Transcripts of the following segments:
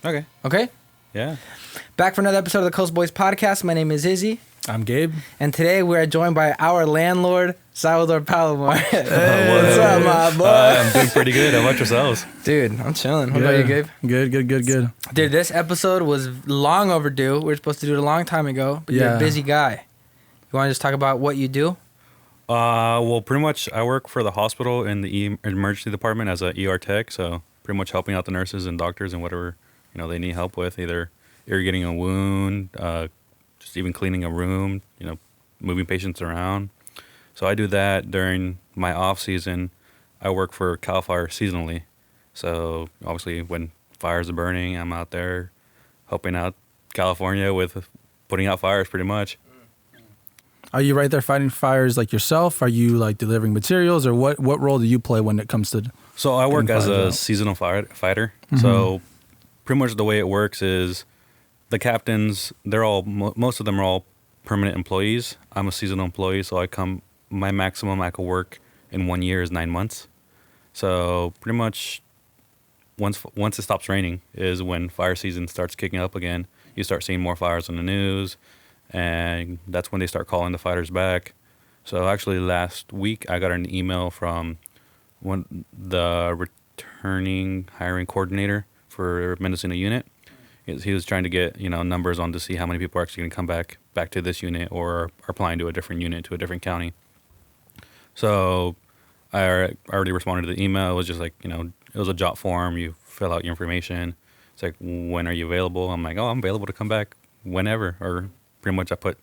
Okay. Okay? Yeah. Back for another episode of the Coast Boys podcast. My name is Izzy. I'm Gabe. And today we are joined by our landlord, Salvador Palomar. Hey. What's up, my boy? I'm doing pretty good. How about yourselves? Dude, I'm chilling. What about you, Gabe? Good. Dude, this episode was long overdue. We were supposed to do it a long time ago, but you're a busy guy. You want to just talk about what you do? Well, pretty much I work for the hospital in the emergency department as a ER tech, so pretty much helping out the nurses and doctors and whatever, they need help with, either irrigating a wound, just even cleaning a room, moving patients around. So I do that during my off season. I work for CAL FIRE seasonally. So obviously when fires are burning, I'm out there helping out California with putting out fires pretty much. Are you right there fighting fires like yourself? Are you like delivering materials, or what role do you play when it comes to? So I work as a seasonal fighter. Mm-hmm. So pretty much the way it works is the captains, they're all, most of them are all permanent employees. I'm a seasonal employee, so my maximum I could work in 1 year is 9 months. So pretty much once it stops raining is when fire season starts kicking up again. You start seeing more fires on the news, and that's when they start calling the fighters back. So actually last week I got an email from the returning hiring coordinator for Mendocino unit. He was trying to get numbers on to see how many people are actually going to come back to this unit or are applying to a different unit, to a different county. So I already responded to the email. It was just like, it was a jot form. You fill out your information. It's like, when are you available? I'm like, I'm available to come back whenever. Or pretty much I put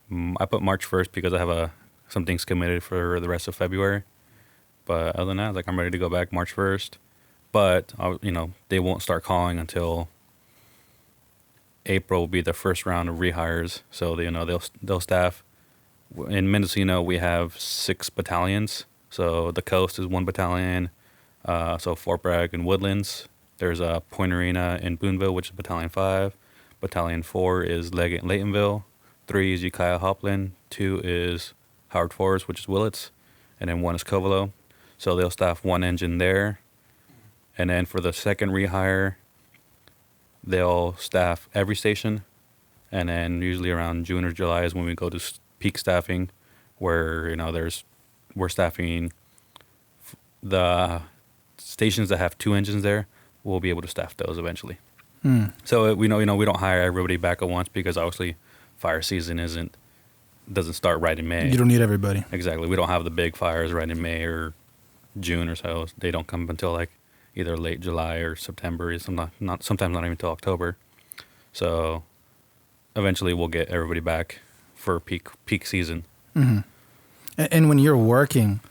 March 1st because I have some things committed for the rest of February. But other than that, I'm ready to go back March 1st. But, they won't start calling until April will be the first round of rehires. So, they'll staff. In Mendocino, we have 6 battalions. So the coast is 1 battalion. So Fort Bragg and Woodlands. There's a Point Arena in Boonville, which is Battalion 5. Battalion 4 is Leggett and Laytonville. 3 is Ukiah Hopland. 2 is Howard Forest, which is Willits. And then 1 is Covelo. So they'll staff 1 engine there. And then for the second rehire, they'll staff every station. And then usually around June or July is when we go to peak staffing, where we're staffing the stations that have 2 engines there. We'll be able to staff those eventually. So we don't hire everybody back at once because obviously fire season doesn't start right in May. You don't need everybody. Exactly. We don't have the big fires right in May or June or so. They don't come until either late July or September. Sometimes not even until October. So eventually we'll get everybody back for peak season. Mm-hmm. And when you're working,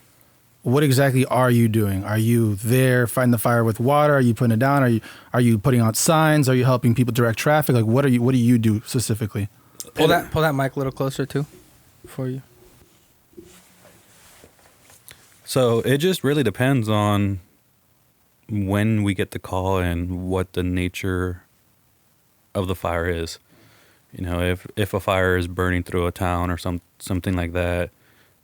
what exactly are you doing? Are you there fighting the fire with water? Are you putting it down? Are you putting out signs? Are you helping people direct traffic? What do you do specifically? Pull that mic a little closer too, for you. So it just really depends on when we get the call and what the nature of the fire is. If a fire is burning through a town or something like that,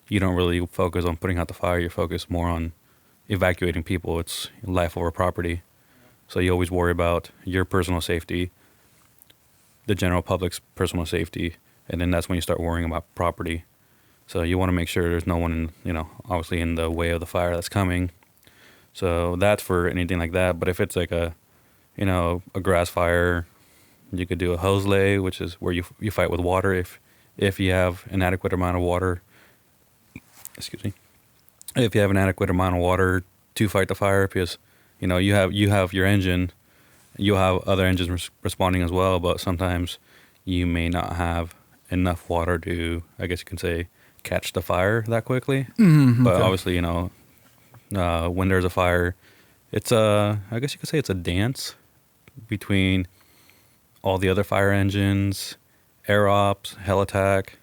you don't really focus on putting out the fire. You focus more on evacuating people. It's life over property. So you always worry about your personal safety, the general public's personal safety, and then that's when you start worrying about property. So you want to make sure there's no one, obviously in the way of the fire that's coming. So that's for anything like that. But if it's like a grass fire, you could do a hose lay, which is where you fight with water if you have an adequate amount of water. Excuse me. If you have an adequate amount of water to fight the fire, because you have your engine, you'll have other engines responding as well, but sometimes you may not have enough water to, I guess you can say, catch the fire that quickly. Mm-hmm, but obviously, when there's a fire, it's I guess you could say it's a dance between all the other fire engines, air ops, hell attack.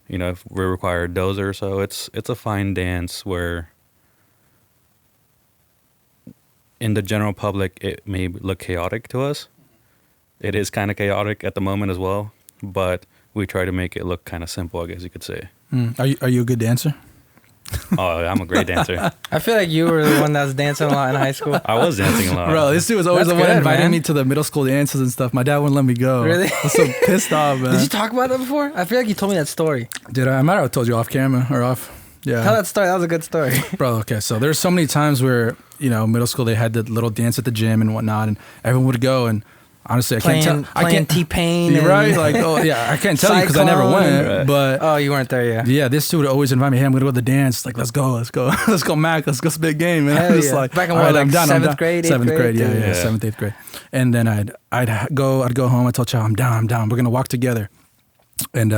If we require a dozer, so it's a fine dance where in the general public it may look chaotic to us. It is kind of chaotic at the moment as well, but we try to make it look kind of simple, I guess you could say. Are you a good dancer? Oh, I'm a great dancer. I feel like you were the one that was dancing a lot in high school. I was dancing a lot. Bro, this dude was always That's the one good, inviting man. me to the middle school dances and stuff. My dad wouldn't let me go. Really? I was so pissed off, man. Did you talk about that before? I feel like you told me that story. Did I? I might have told you off camera or off. Yeah. Tell that story. That was a good story. Bro, okay, so there's so many times where, middle school, they had the little dance at the gym and whatnot, and everyone would go, and honestly, I can't tell. I can't. T-Pain. You're right? Like, oh, yeah, I can't tell you because I never went, Right. but... Oh, you weren't there, yeah. Yeah, this dude would always invite me. Hey, I'm gonna go to the dance. Like, let's go, let's go, Mac. Let's go spit game. And Hell I'm just yeah. like, Back in all what, right, like I'm down. seventh grade, eighth seventh grade, grade? yeah, Yeah. 7th, 8th grade. And then I'd go home. I told Chow, I'm down. We're gonna walk together. And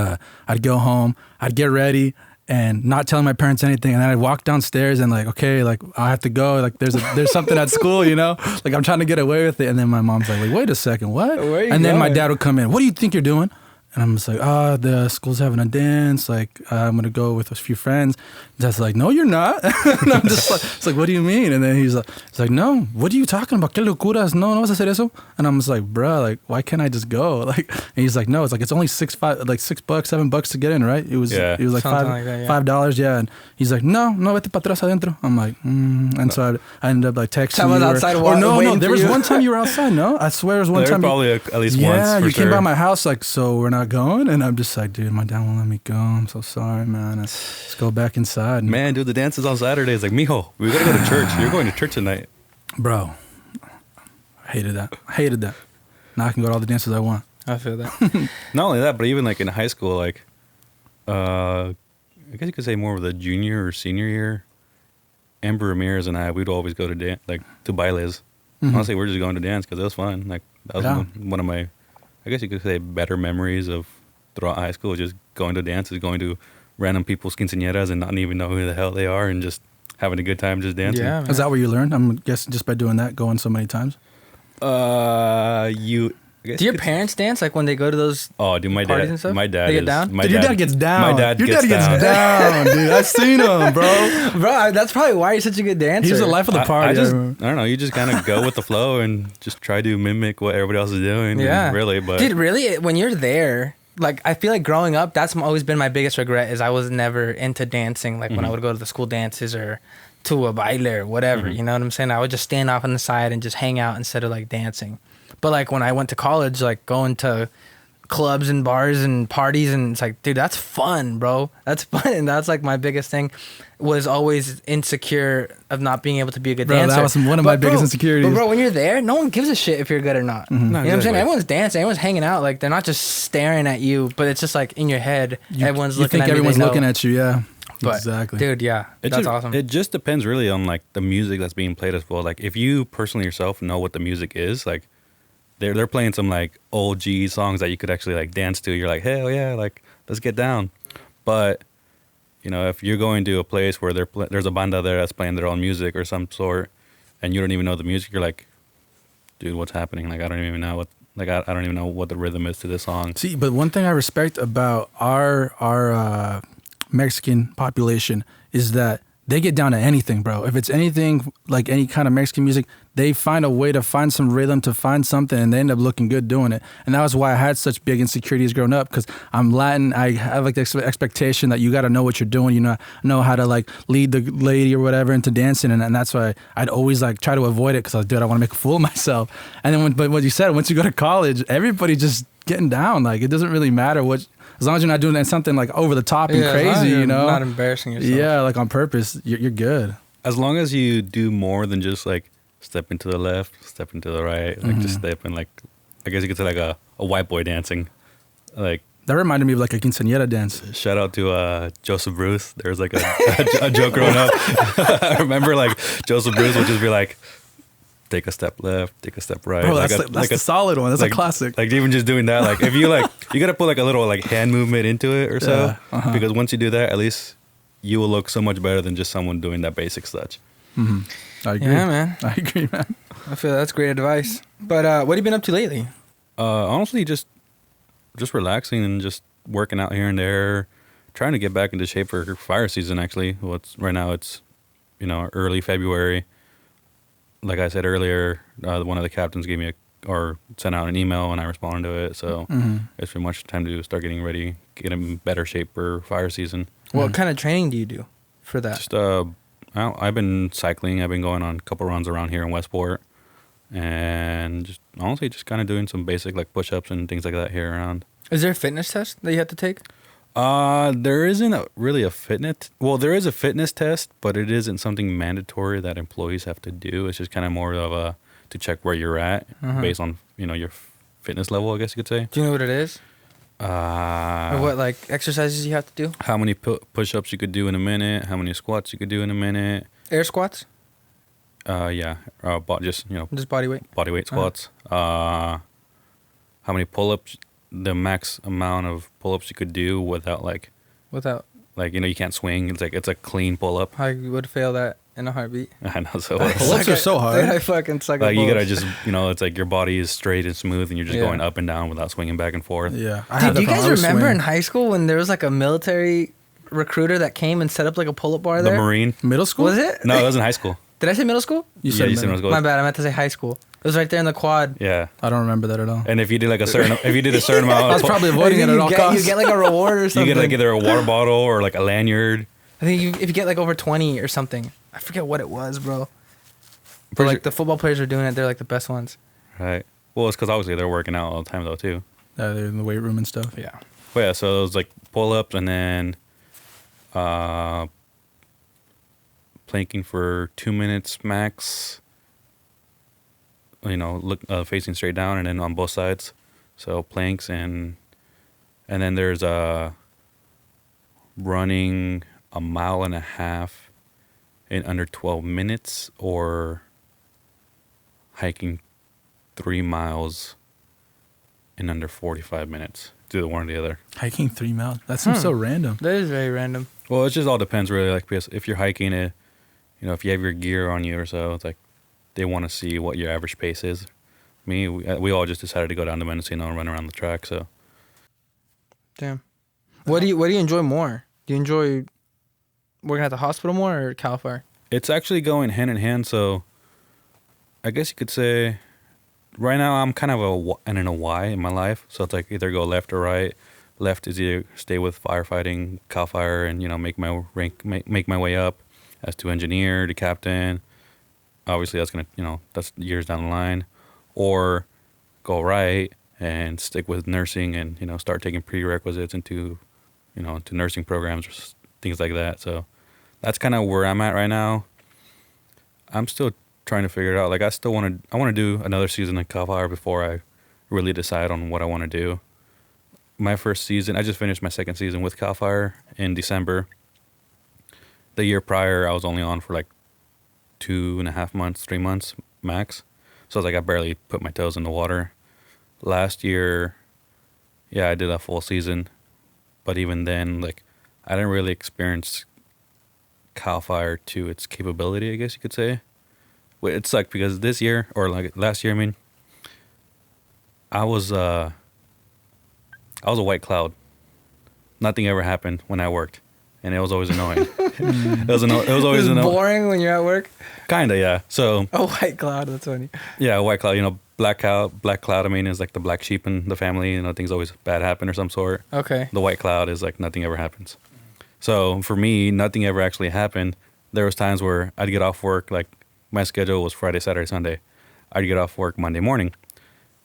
I'd go home. I'd get ready. And not telling my parents anything, and then I'd walk downstairs and like, okay, like I have to go. Like there's something at school, Like I'm trying to get away with it, and then my mom's like, wait a second, what? Where you and then my going? dad would come in. What do you think you're doing? And I'm just like, the school's having a dance. Like I'm gonna go with a few friends. Dad's like, no, you're not. And I'm just like, it's like, what do you mean? And then he's like, no, what are you talking about? ¿Qué locuras? No vas a hacer eso. And I'm just like, bruh, like, why can't I just go? Like, and he's like, no, it's only $6, $7 to get in, right? It was like Something $5, like that, yeah. $5, yeah. And he's like, no, vete para atrás adentro. I'm like, and so I ended up like texting Someone you. outside no, waiting there for was you. one time you were outside. No, I swear it was one There time. probably at least Yeah, once. For you sure. came by my house like, so we're not going, and I'm just like, dude, my dad won't let me go. I'm so sorry, man. Let's go back inside. And, Man, dude, the dance is on Saturdays. Like, mijo, we gotta go to church. You're going to church tonight. bro, I hated that. Now I can go to all the dances I want. I feel that. Not only that, but even like in high school, like, I guess you could say more of the junior or senior year. Amber Ramirez and I, we'd always go to to bailes. Mhm. Honestly, we're just going to dance because it was fun. Like that was Yeah. one of my, I guess you could say, better memories of throughout high school. Just going to dances, going to random people's quinceañeras and not even know who the hell they are, and just having a good time, just dancing. Yeah, man. Is that what you learned? I'm guessing just by doing that, going so many times. I guess Do you your could- parents dance like when they go to those? Oh, dude, my parties dad. and stuff? My dad They get is. down? My Dude, your dad gets down. My dad your gets dad gets down, dude. I've seen him, bro. Bro, that's probably why you're such a good dancer. He's the life of the party. I don't know. You just kind of go with the flow and just try to mimic what everybody else is doing. Yeah, Really, but dude, really, when you're there, like I feel like growing up, that's always been my biggest regret is I was never into dancing. Like when I would go to the school dances or to a baile or whatever, you know what I'm saying? I would just stand off on the side and just hang out instead of like dancing. But like when I went to college, like going to clubs and bars and parties, and it's like, dude, that's fun, bro. That's fun. And that's like my biggest thing was always insecure of not being able to be a good Bro, dancer. that was one of my biggest insecurities. But bro, when you're there, no one gives a shit if you're good or not. Mm-hmm. You know what I'm saying? exactly. Everyone's dancing, everyone's hanging out. Like they're not just staring at you, but it's just like in your head, everyone's You looking think at me. everyone's they know. looking at you, yeah. But, Exactly. dude, yeah, that's awesome. It just depends really on like the music that's being played as well. Like if you personally yourself know what the music is, like they're playing some like old G songs that you could actually like dance to. You're like, hell yeah, like let's get down. But you know, if you're going to a place where there's a banda there that's playing their own music or some sort, and you don't even know the music, you're like, dude, what's happening? Like I don't even know I don't even know what the rhythm is to this song. See, but one thing I respect about our Mexican population is that they get down to anything, bro. If it's anything like any kind of Mexican music, they find a way to find some rhythm, to find something, and they end up looking good doing it. And that was why I had such big insecurities growing up, because I'm Latin. I have like the expectation that you got to know what you're doing. You know how to like lead the lady or whatever into dancing, and that's why I'd always like try to avoid it because I was, dude, I want to make a fool of myself. And then but what you said, once you go to college, everybody just getting down. Like it doesn't really matter what. As long as you're not doing something like over the top and as long as crazy, you're you know, not embarrassing yourself. yeah, like on purpose, you're good. As long as you do more than just like step into the left, step into the right, like just step in, like I guess you could say like a white boy dancing. Like That reminded me of like a quinceañera dance. shout out to Joseph Bruce. There was like a joke growing up. I remember like Joseph Bruce would just be like, take a step left, take a step right. Bro, like that's a solid one. That's like, a classic. Like even just doing that, like if you like, you gotta put like a little like hand movement into it or so, Yeah, because once you do that, at least you will look so much better than just someone doing that basic touch. I agree. Yeah, man. I agree, man. I feel that's great advice. But what have you been up to lately? Honestly, just relaxing and just working out here and there, trying to get back into shape for fire season. Actually, well, right now it's early February. Like I said earlier, one of the captains gave me or sent out an email and I responded to it. So it's pretty much time to start getting ready, get in better shape for fire season. What kind of training do you do? for that? Just I've been cycling. I've been going on a couple runs around here in Westport, and just honestly just kind of doing some basic like push-ups and things like that here around. Is there a fitness test that you have to take? There isn't really a fitness. Well, there is a fitness test, but it isn't something mandatory that employees have to do. It's just kind of more of a to check where you're at based on your fitness level, I guess you could say. Do you know what it is? Or what like exercises you have to do? How many push-ups you could do in a minute? How many squats you could do in a minute? Air squats? Yeah. Just Just body weight? body weight squats. How many pull-ups? The max amount of pull-ups you could do without Without? you can't swing. It's a clean pull-up. I would fail that in a heartbeat. I know. So Pull-ups are so hard. Dude, I fucking suck at like you gotta pull-ups. just it's like your body is straight and smooth, and you're just Yeah. going up and down without swinging back and forth. Yeah. Dude, do you guys remember in high school when there was like a military recruiter that came and set up like a pull-up bar The there? Marine. middle school? Was it? No, it was in high school. Did I say middle school? You Yeah, said you said middle. middle school. My bad. I meant to say high school. It was right there in the quad. Yeah. I don't remember that at all. And if you did a certain amount, I was probably avoiding it at all You costs. get like a reward or you something. get like either a water bottle or like a lanyard. I think if you get like over 20 or something. I forget what it was, bro. But Pretty like the football players are doing it. They're like the best ones. Right. Well, it's because obviously they're working out all the time though too. They're in the weight room and stuff. Yeah. But yeah, so it was like pull-ups and then planking for 2 minutes max. Look facing straight down and then on both sides. So planks and then there's running a mile and a half in under 12 minutes or hiking 3 miles in under 45 minutes. Do the one or the other. Hiking 3 miles. That seems so random. That is very random. Well, it just all depends really. Like because if you're hiking it, if you have your gear on you or so, it's like they want to see what your average pace is. We all just decided to go down to Mendocino and run around the track. So Damn. What do you enjoy more? Do you enjoy working at the hospital more or Cal Fire? it's actually going hand in hand. So I guess you could say right now I'm kind of in a Y in my life. So it's like either go left or right. Left is either stay with firefighting, Cal Fire, and make my rank, make my way up as to engineer to captain. Obviously, that's gonna that's years down the line, or go right and stick with nursing and start taking prerequisites into into nursing programs or things like that. So that's kind of where I'm at right now. I'm still trying to figure it out. Like I want to do another season of Cal Fire before I really decide on what I want to do. My first season, I just finished my second season with Cal Fire in December. The year prior, I was only on for like 2.5 months, 3 months max. So I barely put my toes in the water. Last year, yeah, I did a full season. But even then, I didn't really experience Cal Fire to its capability, I guess you could say. It sucked because this year, or last year, I mean, I was a white cloud. Nothing ever happened when I worked. And it was always annoying. It was always annoying. Boring when you're at work. Kinda, yeah. So A white cloud. That's funny. yeah, white cloud. Black cloud. I mean, is like the black sheep in the family. Things always bad happen or some sort. Okay. The white cloud is like nothing ever happens. So for me, nothing ever actually happened. There was times where I'd get off work. Like my schedule was Friday, Saturday, Sunday. I'd get off work Monday morning.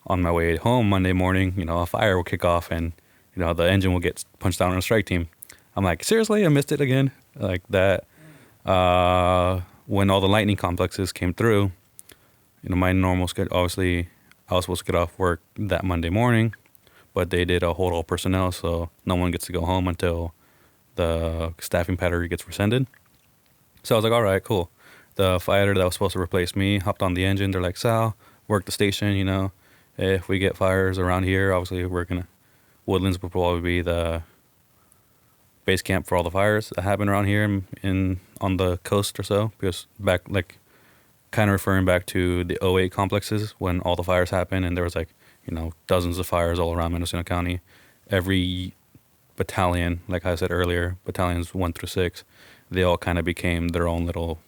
On my way home Monday morning, a fire will kick off and the engine will get punched down on a strike team. I'm like, seriously, I missed it again? Like that. When all the lightning complexes came through, my normal schedule, obviously, I was supposed to get off work that Monday morning, but they did a hold all personnel, so no one gets to go home until the staffing pattern gets rescinded. So I was like, all right, cool. The fighter that was supposed to replace me hopped on the engine. They're like, Sal, work the station, if we get fires around here, obviously Woodlands will probably be the base camp for all the fires that happen around here on the coast or so, because back kind of referring back to the '08 complexes when all the fires happened and there was dozens of fires all around Mendocino County. Every battalion, like I said earlier, battalions 1 through 6, they all kind of became their own little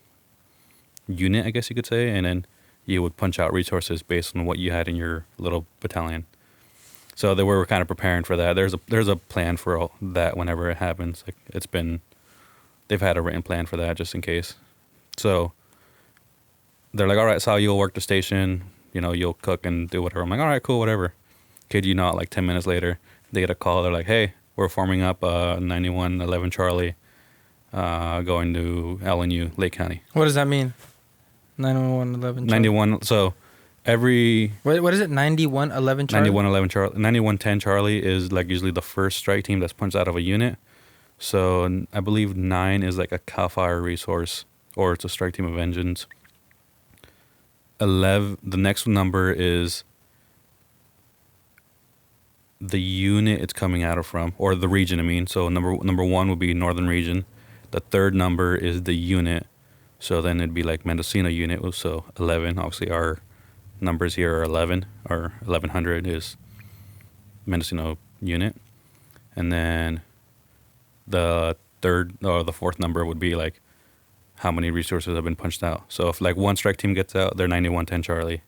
unit, I guess you could say, and then you would punch out resources based on what you had in your little battalion. So they were kind of preparing for that. There's a plan for all that whenever it happens. They've they've had a written plan for that just in case. So they're like, all right, Sal, you'll work the station. You'll cook and do whatever. I'm like, all right, cool, whatever. Kid you not, like 10 minutes later, they get a call. They're like, hey, we're forming up 9111 Charlie going to LNU, Lake County. What does that mean? 9111 Charlie. 91, so every... What is it? 9111 Charlie? 9111 Charlie. 9110 Charlie is like usually the first strike team that's punched out of a unit. So I believe 9 is like a CAL FIRE resource, or it's a strike team of engines. 11, the next number is the unit it's coming out of from, or the region, I mean. So number 1 would be Northern Region. The third number is the unit. So then it'd be like Mendocino unit. So 11, obviously our numbers here are 11, or 1100 is Mendocino unit. And then the third or the fourth number would be like how many resources have been punched out. So if like one strike team gets out, they're 9110 Charlie.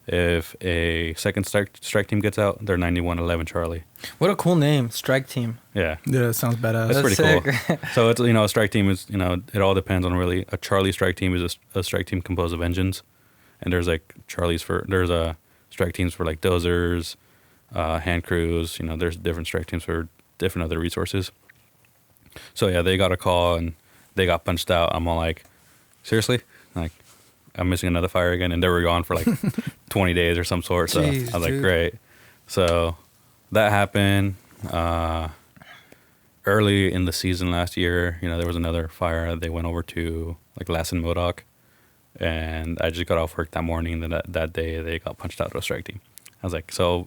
If a second strike team gets out, they're 9111 Charlie. What a cool name, strike team. Yeah. Yeah, that sounds badass. That's pretty sick. cool. So it's, a strike team is, it all depends on really. A Charlie strike team is a strike team composed of engines. And there's like there's strike teams for like dozers, hand crews, there's different strike teams for different other resources. So yeah, they got a call and they got punched out. I'm all like, seriously? Like, I'm missing another fire again. And they were gone for like 20 days or some sort. So Jeez, I was like, dude. great. So that happened. Early in the season last year, there was another fire. They went over to like Lassen Modoc. And I just got off work that morning. And that day, they got punched out to a strike team. I was like, so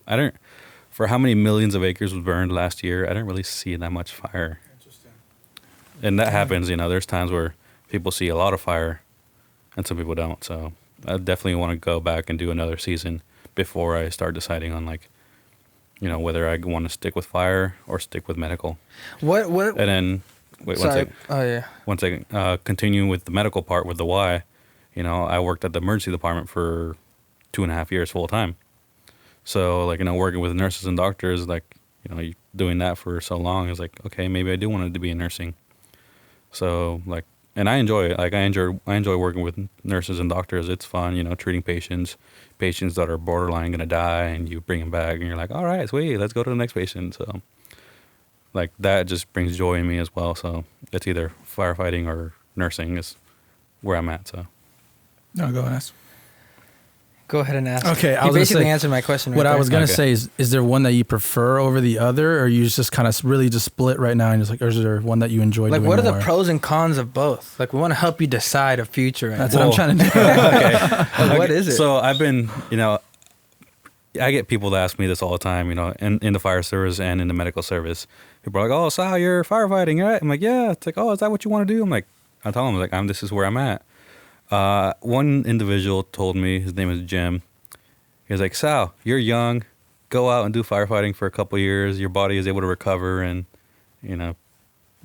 for how many millions of acres was burned last year, I didn't really see that much fire. And that happens, there's times where people see a lot of fire and some people don't. So I definitely want to go back and do another season before I start deciding on like, whether I want to stick with fire or stick with medical. What? And then, wait, Sorry. one second. Oh, yeah. One second. Continuing with the medical part with the why, I worked at the emergency department for 2.5 years full time. So like, working with nurses and doctors, like, doing that for so long is like, okay, maybe I do want to be in nursing. So like, and I enjoy it. Like I enjoy working with nurses and doctors. It's fun, treating patients that are borderline going to die, and you bring them back and you're like, all right, sweet, let's go to the next patient. So like that just brings joy in me as well. So it's either firefighting or nursing is where I'm at. So. No, go ahead. Go ahead and ask. Okay, I You was gonna basically say, answered my question. what right I there. was gonna Okay. say is there one that you prefer over the other, or you just kind of really just split right now and just like, or is there one that you enjoy Like, doing what are more? the pros and cons of both? Like, we want to help you decide a future. Right That's now. what I'm trying to do. Like, what is it? So I've been, I get people that ask me this all the time, in the fire service and in the medical service. People are like, oh, Sal, you're firefighting, right? I'm like, yeah. It's like, oh, is that what you want to do? I'm like, I tell them, like, this is where I'm at. One individual told me, his name is Jim. He was like, Sal, you're young. Go out and do firefighting for a couple years. Your body is able to recover. And,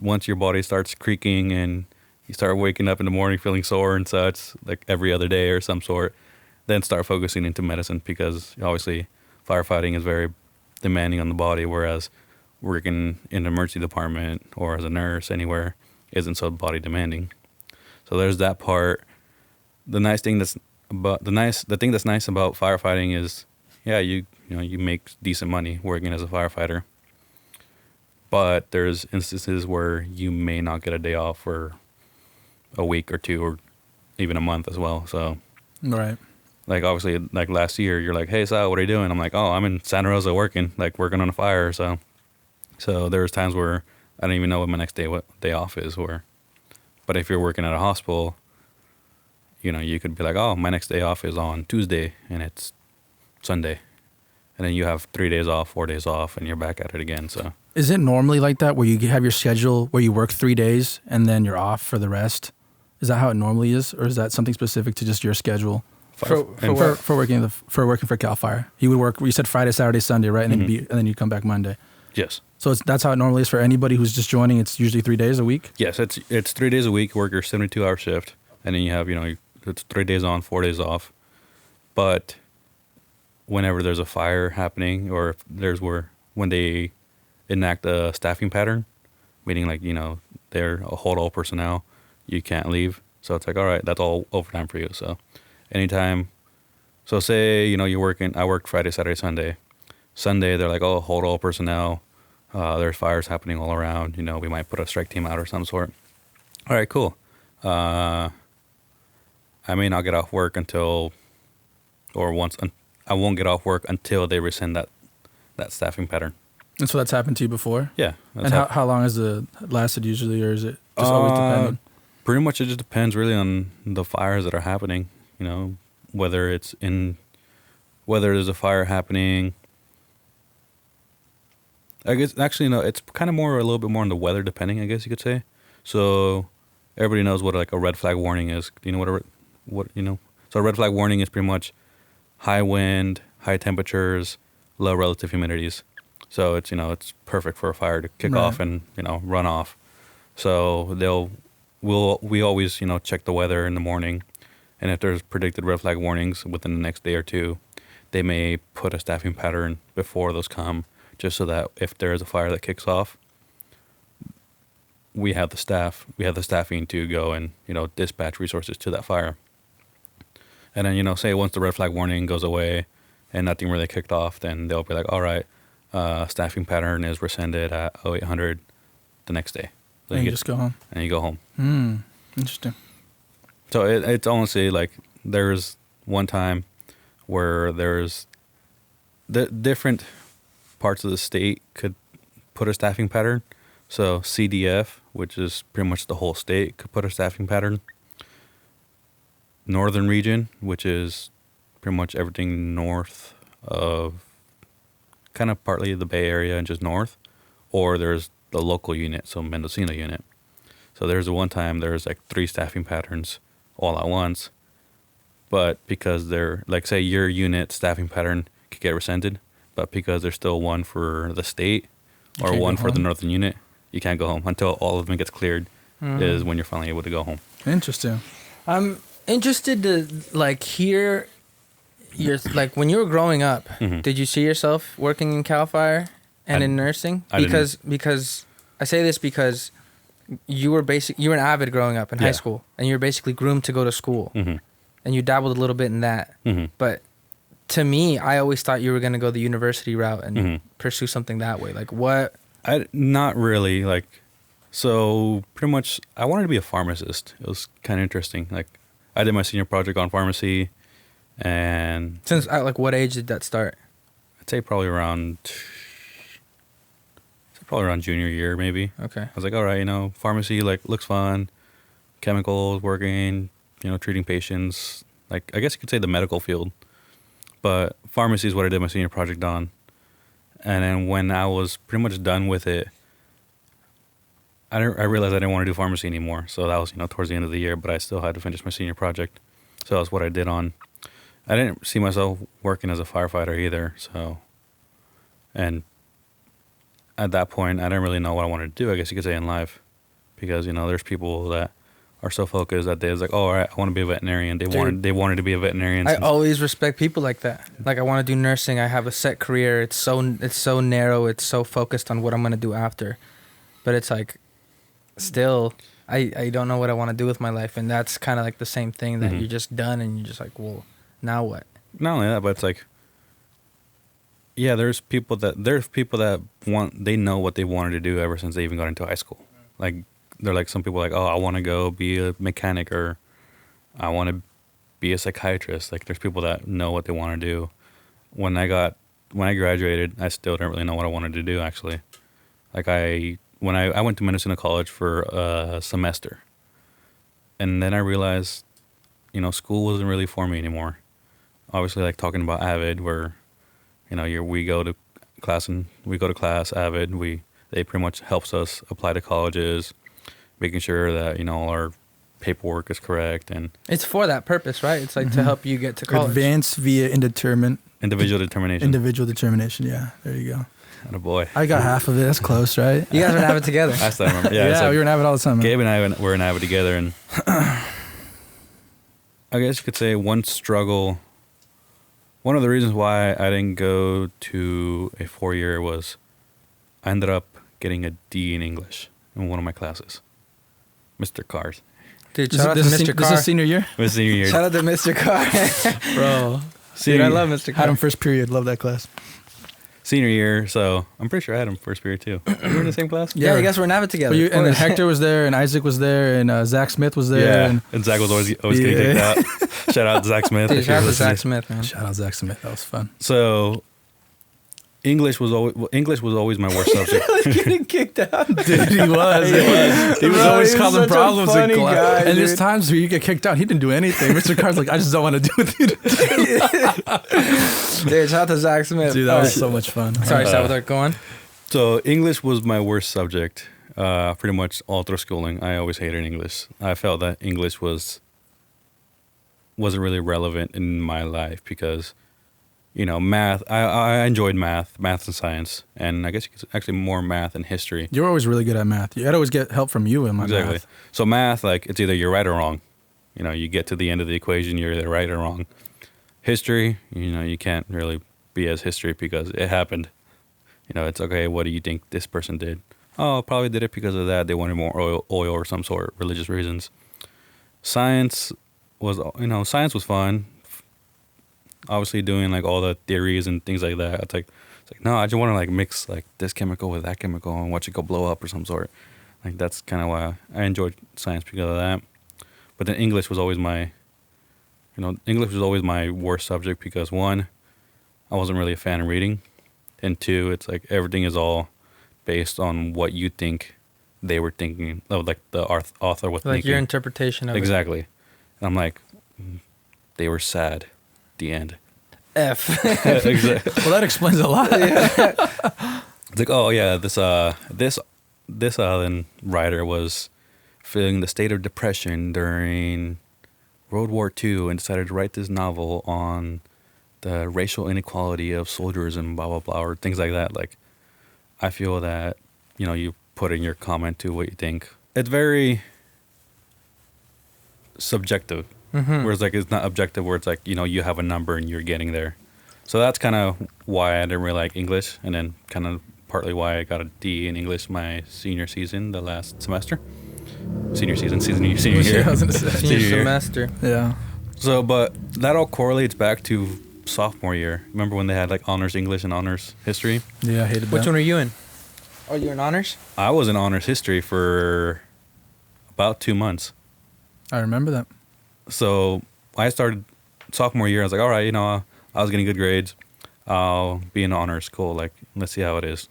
once your body starts creaking and you start waking up in the morning feeling sore and such, like every other day or some sort, then start focusing into medicine, because obviously firefighting is very demanding on the body, whereas working in the emergency department or as a nurse anywhere isn't so body demanding. So there's that part. The thing that's nice about firefighting is, yeah, you make decent money working as a firefighter. But there's instances where you may not get a day off for a week or two, or even a month as well. So, Right. like, obviously, like last year, you're like, hey, Sal, what are you doing? I'm like, oh, I'm in Santa Rosa working on a fire. So there was times where I don't even know what my next day off is. But if you're working at a hospital, you could be like, oh, my next day off is on Tuesday and it's Sunday. And then you have 3 days off, 4 days off, and you're back at it again. So Is it normally like that, where you have your schedule where you work 3 days and then you're off for the rest? Is that how it normally is, or is that something specific to just your schedule? For working for Cal Fire, you would work. You said Friday, Saturday, Sunday, right? And then you come back Monday. yes. So that's how it normally is for anybody who's just joining. It's usually 3 days a week. Yes, it's 3 days a week, work your 72-hour shift, and then you have, it's 3 days on, 4 days off. But whenever there's a fire happening, or if when they enact a staffing pattern, meaning like, they're a hold all personnel. You can't leave. So it's like, all right, that's all overtime for you. So anytime, so say, you're working, I worked Friday, Saturday, Sunday. Sunday, they're like, oh, hold all personnel. There's fires happening all around. We might put a strike team out or some sort. All right, cool. I may not get off work until, I won't get off work until they rescind that staffing pattern. And so that's happened to you before? Yeah. And how long has it lasted usually, or is it just always depending? Pretty much it just depends really on the fires that are happening, whether there's a fire happening. I guess actually, it's kind of a little bit more on the weather depending, I guess you could say. So everybody knows what like a red flag warning is. Do you know So a red flag warning is pretty much high wind, high temperatures, low relative humidities. So it's it's perfect for a fire to kick off and run off. So we always check the weather in the morning, and if there's predicted red flag warnings within the next day or two, they may put a staffing pattern before those come, just so that if there is a fire that kicks off, we have the staffing to go and dispatch resources to that fire. And then say once the red flag warning goes away and nothing really kicked off, then they'll be like, all right, staffing pattern is rescinded at 0800 the next day. So and you just go home. And you go home. Interesting. So it's honestly like there's one time where there's the different parts of the state could put a staffing pattern. So CDF, which is pretty much the whole state, could put a staffing pattern. Northern region, which is pretty much everything north of kind of partly the Bay Area and just north, or there's the local unit, so Mendocino unit. So there's one time there's like 3 staffing patterns all at once, but because they're like, say your unit staffing pattern could get rescinded, but because there's still one for the state or one for the northern unit, you can't go home until all of them gets cleared. Is when you're finally able to go home. Interesting. I'm interested to like hear your like when you were growing up. Did you see yourself working in CAL FIRE and in nursing? Because I say this because you were an avid growing up in high school, and you were basically groomed to go to school, and you dabbled a little bit in that. But to me, I always thought you were going to go the university route and pursue something that way. Like what? Not really. Like, so pretty much I wanted to be a pharmacist. It was kind of interesting. Like I did my senior project on pharmacy, and since at like what age did that start? I'd say probably around junior year, maybe. Okay. I was like, all right, pharmacy like looks fun, chemicals, working, treating patients. Like I guess you could say the medical field, but pharmacy is what I did my senior project on. And then when I was pretty much done with it, I realized I didn't want to do pharmacy anymore. So that was towards the end of the year, but I still had to finish my senior project. So that's what I did on. I didn't see myself working as a firefighter either. So, and at that point, I didn't really know what I wanted to do, I guess you could say, in life. Because, there's people that are so focused that they was like, oh, all right, I want to be a veterinarian. They wanted to be a veterinarian. I always respect people like that. Like, I want to do nursing. I have a set career. It's so narrow. It's so focused on what I'm going to do after. But it's like, still, I don't know what I want to do with my life. And that's kind of like the same thing that you're just done and you're just like, well, now what? Not only that, but it's like, yeah, there's people that they know what they wanted to do ever since they even got into high school. Like, they're like, some people are like, oh, I want to go be a mechanic, or I want to be a psychiatrist. Like, there's people that know what they want to do. When I graduated, I still didn't really know what I wanted to do, actually. Like, when I went to Mendocino College for a semester, and then I realized, school wasn't really for me anymore. Obviously, like talking about Avid, where, we go to class, Avid, they pretty much helps us apply to colleges, making sure that, our paperwork is correct. And it's for that purpose, right? It's like to help you get to college. Advanced via individual determination. Individual determination, yeah. There you go. Atta boy. I got half of it. That's close, right? You guys were in Avid together. I still remember. Yeah, we were in Avid all the time. Man. Gabe and I were in Avid together, and I guess you could say one of the reasons why I didn't go to a 4-year was I ended up getting a D in English in one of my classes. Mr. Cars. Dude, shout out to Mr. This Carr. is senior year, My senior year. Shout out to Mr. Carr. bro. Dude, I love Mr. Had Carr. him first period. Love that class. Senior year, so I'm pretty sure I had him first period too. We were in the same class? Yeah, I guess we're Navit together. And then Hector was there, and Isaac was there, and Zach Smith was there. Yeah, And and Zach was always getting kicked out. Shout out to Zach Smith. Dude, if you're shout out to listening. Zach Smith, man. shout out Zach Smith. That was fun. So English was always my worst subject. Getting kicked out. Dude, he was. He was Bro, always he was causing such a problems in funny class. guy, And there's dude. times where you get kicked out. He didn't do anything. Mr. Carr's like, I just don't want to do with you. Dude, shout out to Zach Smith. Dude, that was so much fun. Sorry, Salvador, go on. So English was my worst subject, pretty much all through schooling. I always hated English. I felt that English wasn't really relevant in my life because, math. I enjoyed math and science, and I guess you could actually more math and history. You were always really good at math. I'd always get help from you in my Exactly. math. So math, like it's either you're right or wrong. You get to the end of the equation, you're either right or wrong. History, you can't really be as history because it happened. It's okay. What do you think this person did? Oh, probably did it because of that. They wanted more oil or some sort, religious reasons. Science was fun. Obviously, doing like all the theories and things like that. It's like no, I just want to like mix like this chemical with that chemical and watch it go blow up or some sort. Like that's kind of why I enjoyed science because of that. But then English was always my worst subject because one, I wasn't really a fan of reading. And two, it's like everything is all based on what you think they were thinking, like the author was Like thinking. your interpretation of Exactly. And I'm like, they were sad. The end. F. Exactly. Well, that explains a lot. It's like, oh yeah, this then writer was feeling the state of depression during World War II and decided to write this novel on the racial inequality of soldiers and blah, blah, blah, or things like that. Like, I feel that, you put in your comment to what you think. It's very subjective, whereas, like, it's not objective where it's like, you have a number and you're getting there. So that's kind of why I didn't really like English, and then kind of partly why I got a D in English my senior season, the last semester. Senior year. Yeah, I was gonna say. Senior year. semester. Yeah. So, but that all correlates back to sophomore year. Remember when they had like honors English and honors history? Yeah, I hated that. Which one are you in? Oh, you're in honors? I was in honors history for about 2 months. I remember that. So I started sophomore year. I was like, all right, I was getting good grades. I'll be in honors. Cool. Like, let's see how it is.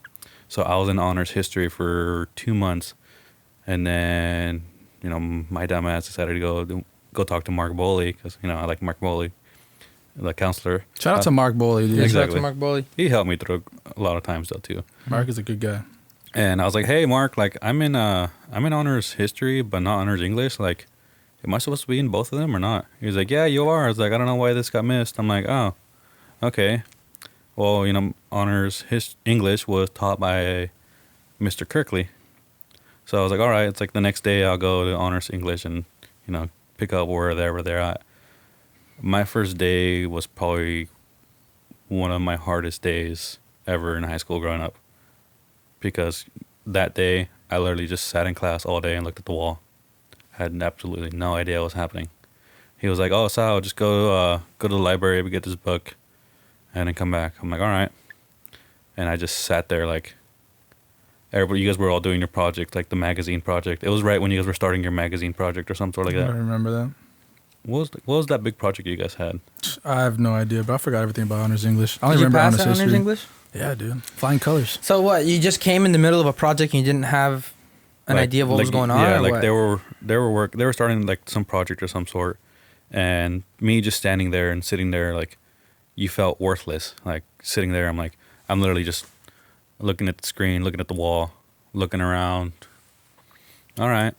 So I was in honors history for 2 months. And then, my dumbass decided to go talk to Mark Boley because, I like Mark Boley, the counselor. Shout out to Mark Boley, dude. Yeah, shout out Exactly. to Mark Boley. He helped me through a lot of times though too. Mark is a good guy. And I was like, hey Mark, like I'm in honors history but not honors English. Like, am I supposed to be in both of them or not? He was like, yeah, you are. I was like, I don't know why this got missed. I'm like, oh, okay. Well, honors English was taught by Mr. Kirkley. So I was like, all right, it's like the next day I'll go to honors English and, pick up where they're at. My first day was probably one of my hardest days ever in high school growing up. Because that day, I literally just sat in class all day and looked at the wall. Had absolutely no idea what was happening. He was like, oh, Sal, just go to the library, get this book, and then come back. I'm like, all right. And I just sat there like, everybody, you guys were all doing your project, like the magazine project. It was right when you guys were starting your magazine project or something like I that. remember that. What was that big project you guys had? I have no idea, but I forgot everything about honors English. I only Did you remember pass honors honors history. English? Yeah, dude. Flying colors. So what? You just came in the middle of a project and you didn't have an idea of what was going on? Yeah, or like what? they were starting like some project or some sort, and me just standing there and sitting there, like, you felt worthless. Like sitting there, I'm literally just looking at the screen, looking at the wall, looking around. All right.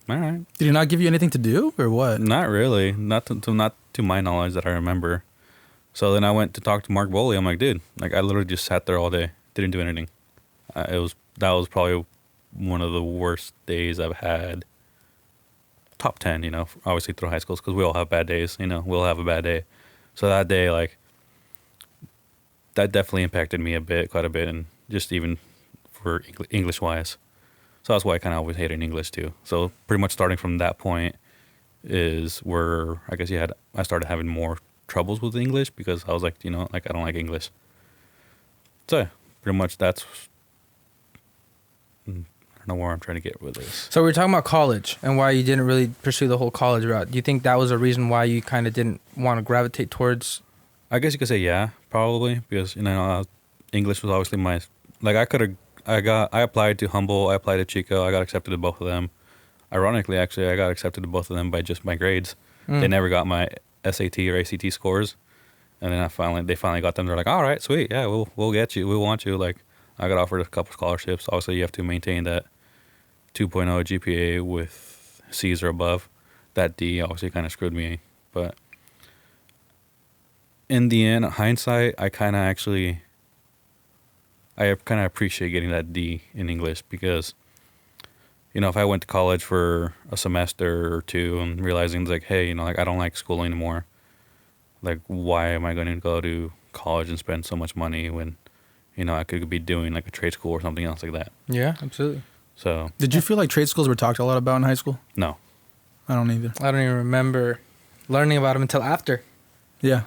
Did he not give you anything to do or what? Not really. Not to my knowledge that I remember. So then I went to talk to Mark Boley. I'm like, dude, like I literally just sat there all day, didn't do anything. That was probably one of the worst days I've had. Top 10, obviously through high schools because we all have bad days. We'll have a bad day. So that day, like, that definitely impacted me quite a bit, and just even for English wise. So that's why I kind of always hated English too. So pretty much starting from that point is where I guess I started having more troubles with English because I was like, like I don't like English. So yeah, pretty much that's, I don't know where I'm trying to get with this. So we were talking about college and why you didn't really pursue the whole college route. Do you think that was a reason why you kind of didn't want to gravitate towards? I guess you could say yeah, probably, because English was obviously my, like I applied to Humboldt, I applied to Chico, I got accepted to both of them. Ironically, actually, I got accepted to both of them by just my grades. They never got my SAT or ACT scores, and then they finally got them. They're like, all right, sweet, yeah, we'll get you, we want you. Like, I got offered a couple scholarships. Obviously, you have to maintain that 2.0 GPA with C's or above. That D obviously kind of screwed me, but in the end, hindsight, I kind of appreciate getting that D in English because, if I went to college for a semester or two and realizing like, hey, like I don't like school anymore. Like, why am I going to go to college and spend so much money when, I could be doing like a trade school or something else like that. Yeah, absolutely. So. Did you feel like trade schools were talked a lot about in high school? No. I don't either. I don't even remember learning about them until after. Yeah.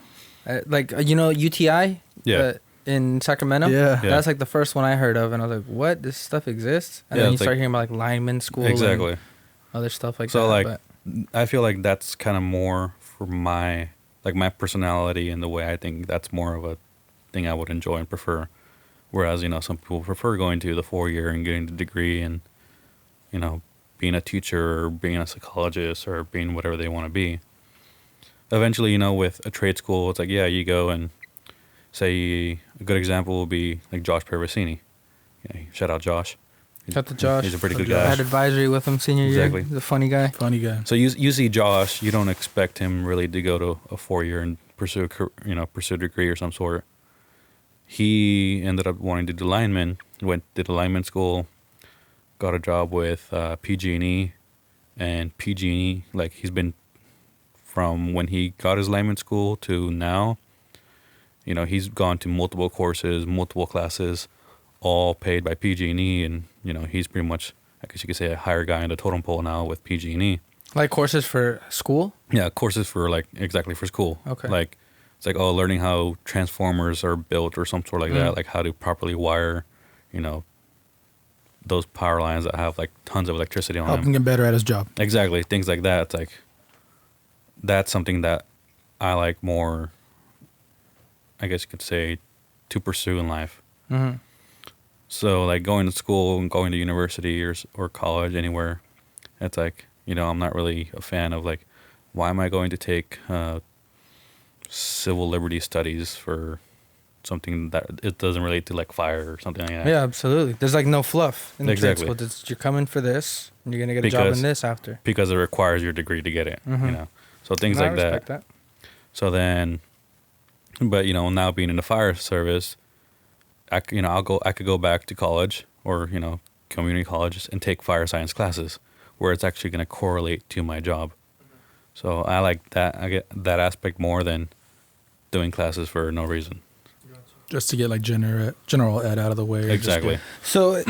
Like, UTI? Yeah. In Sacramento? Yeah. That's like the first one I heard of, and I was like, what? This stuff exists? And then you start hearing about like lineman school. Exactly. And other stuff like that. So like, I feel like that's kind of more for my personality and the way I think that's more of a thing I would enjoy and prefer. Whereas, some people prefer going to the 4-year and getting the degree and, being a teacher or being a psychologist or being whatever they want to be. Eventually, with a trade school, it's like, yeah, you go and say a good example will be like Josh Pervasini. Shout out Josh. Shout out to Josh. He's a pretty good guy. I had advisory with him senior year. Exactly. He's a funny guy. Funny guy. So you see Josh, you don't expect him really to go to a 4-year and pursue a degree or some sort. He ended up wanting to do lineman, did a lineman school, got a job with PG&E, and PG&E, like he's been from when he got his lineman school to now, he's gone to multiple courses, multiple classes, all paid by PG&E, and he's pretty much, I guess you could say, a higher guy in the totem pole now with PG&E. Like courses for school? Yeah, courses for exactly for school. Okay. Like it's like learning how transformers are built or some sort like that, like how to properly wire, those power lines that have like tons of electricity on Help them. him get better at his job. Exactly, things like that. It's like that's something that I like more, I guess you could say, to pursue in life. Mm-hmm. So like going to school and going to university or college anywhere, it's like, I'm not really a fan of like, why am I going to take civil liberty studies for something that it doesn't relate to like fire or something like that. Yeah, absolutely. There's like no fluff in Exactly. trade school. You're coming for this, and you're gonna get a job in this after. Because it requires your degree to get it. So things like I respect that. So then, but now being in the fire service, I could go back to college or community colleges and take fire science classes where it's actually going to correlate to my job. So I like that. I get that aspect more than doing classes for no reason. Just to get like general ed out of the way. Exactly. So